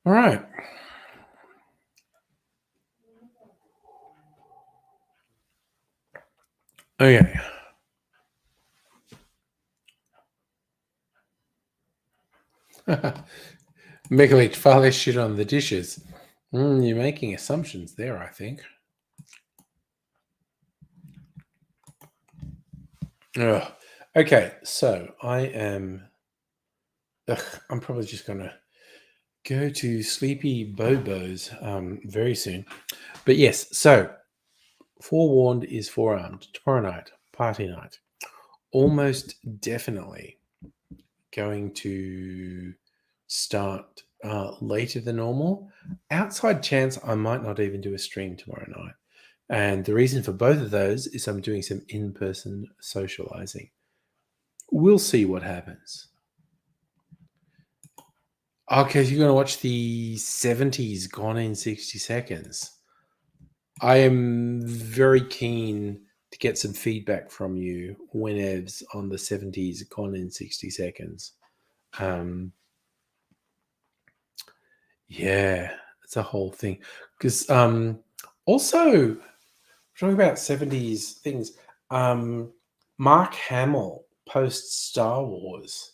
All right. Okay. Megalich, far less shit on the dishes. You're making assumptions there, I think. Ugh. Okay, so I am. I'm probably just gonna go to Sleepy Bobos very soon. But yes, so forewarned is forearmed. Tomorrow night, party night. Almost definitely going to start later than normal. Outside chance I might not even do a stream tomorrow night. And the reason for both of those is I'm doing some in-person socializing. We'll see what happens. Okay, so you're going to watch the 70s Gone in 60 Seconds. I am very keen to get some feedback from you whenevs on the 70s Gone in 60 Seconds. Yeah, it's a whole thing. Because also, talking about 70s things, Mark Hamill, post Star Wars,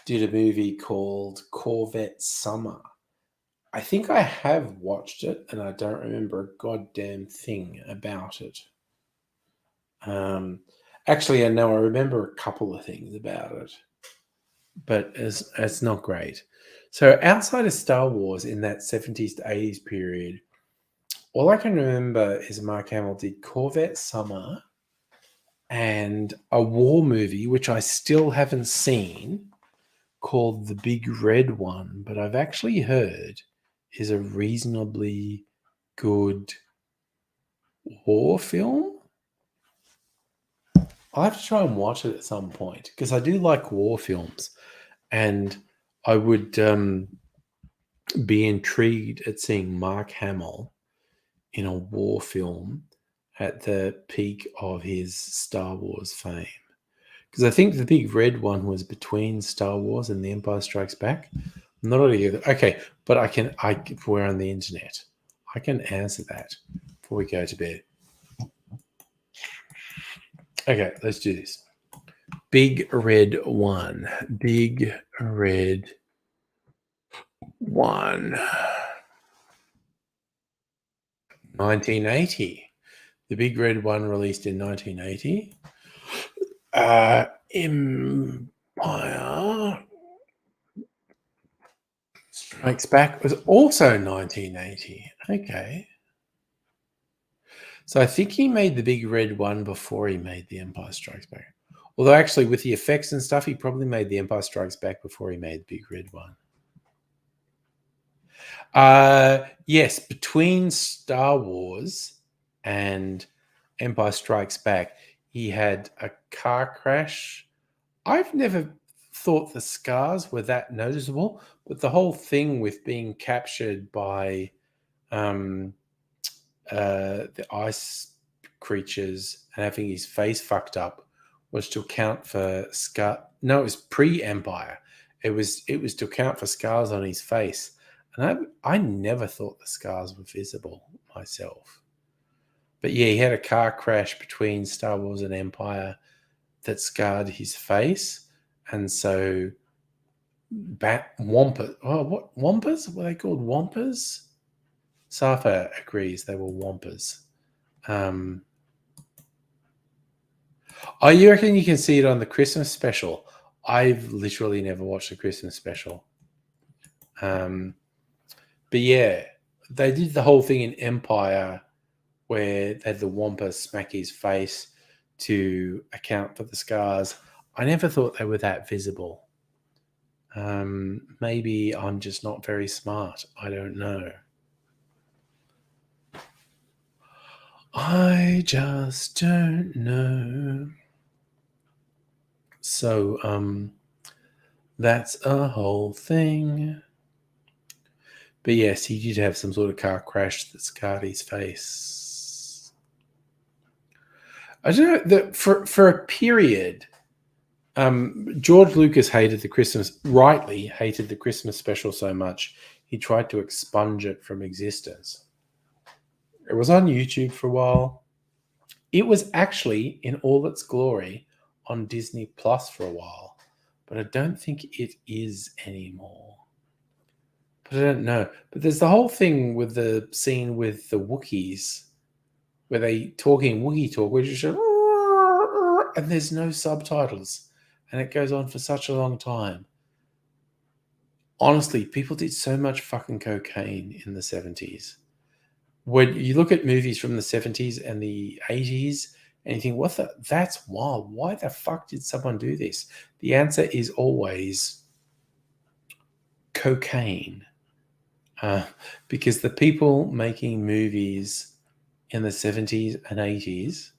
did a movie called Corvette Summer. I think I have watched it and I don't remember a goddamn thing about it. Actually, I know I remember a couple of things about it, but it's not great. So outside of Star Wars in that 70s to 80s period, all I can remember is Mark Hamill did Corvette Summer and a war movie, which I still haven't seen, called The Big Red One, but I've actually heard is a reasonably good war film. I'll have to try and watch it at some point because I do like war films and I would be intrigued at seeing Mark Hamill in a war film at the peak of his Star Wars fame. Because I think the Big Red One was between Star Wars and The Empire Strikes Back. Not either. Okay, but we're on the internet. I can answer that before we go to bed. Okay, let's do this. Big Red One. Big Red One. 1980. The Big Red One released in 1980. Empire Strikes Back was also 1980. Okay. So I think he made the Big Red One before he made The Empire Strikes Back. Although actually with the effects and stuff, he probably made The Empire Strikes Back before he made the Big Red One. Yes, between Star Wars and Empire Strikes Back, he had a car crash. I've never thought the scars were that noticeable, but the whole thing with being captured by the ice creatures and having his face fucked up was to account for scar. No, it was pre-Empire. It was to account for scars on his face, and I never thought the scars were visible myself. But yeah, he had a car crash between Star Wars and Empire that scarred his face, and so Wampa. Oh, what Wampas? Were they called Wampas? Safa agrees they were Wampas. Oh, you reckon you can see it on the Christmas special? I've literally never watched the Christmas special. But yeah, they did the whole thing in Empire where they had the Wampa smack his face to account for the scars. I never thought they were that visible. Maybe I'm just not very smart. I don't know. I just don't know. So, that's a whole thing. But yes, he did have some sort of car crash that scarred his face. I don't know that for a period, George Lucas rightly hated the Christmas special so much, he tried to expunge it from existence. It was on YouTube for a while. It was actually in all its glory on Disney Plus for a while, but I don't think it is anymore. But I don't know. But there's the whole thing with the scene with the Wookiees where they talking Wookiee talk, which is and there's no subtitles, and it goes on for such a long time. Honestly, people did so much fucking cocaine in the 70s. When you look at movies from the 70s and the 80s, and you think, that's wild. Why the fuck did someone do this? The answer is always cocaine. Because the people making movies in the 70s and 80s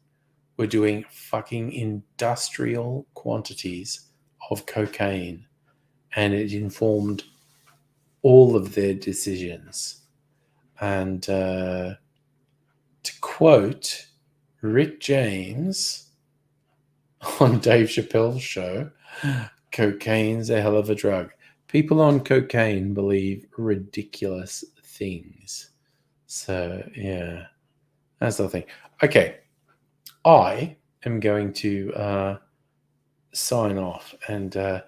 were doing fucking industrial quantities of cocaine, and it informed all of their decisions. And to quote Rick James on Dave Chappelle's show, cocaine's a hell of a drug. People on cocaine believe ridiculous things. So, yeah, that's the thing. Okay, I am going to sign off and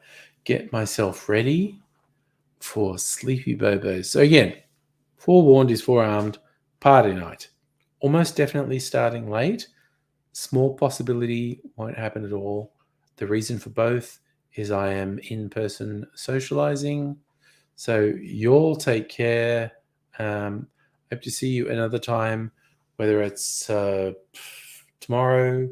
get myself ready for Sleepy Bobos. So again, forewarned is forearmed, party night. Almost definitely starting late. Small possibility won't happen at all. The reason for both is I am in-person socializing. So you'll take care. Hope to see you another time, whether it's tomorrow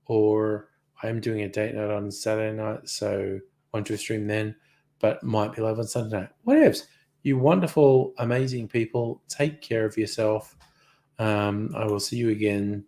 or I'm doing a date night on Saturday night, so won't do a stream then, but might be live on Sunday night. Whatevs. You wonderful, amazing people. Take care of yourself. I will see you again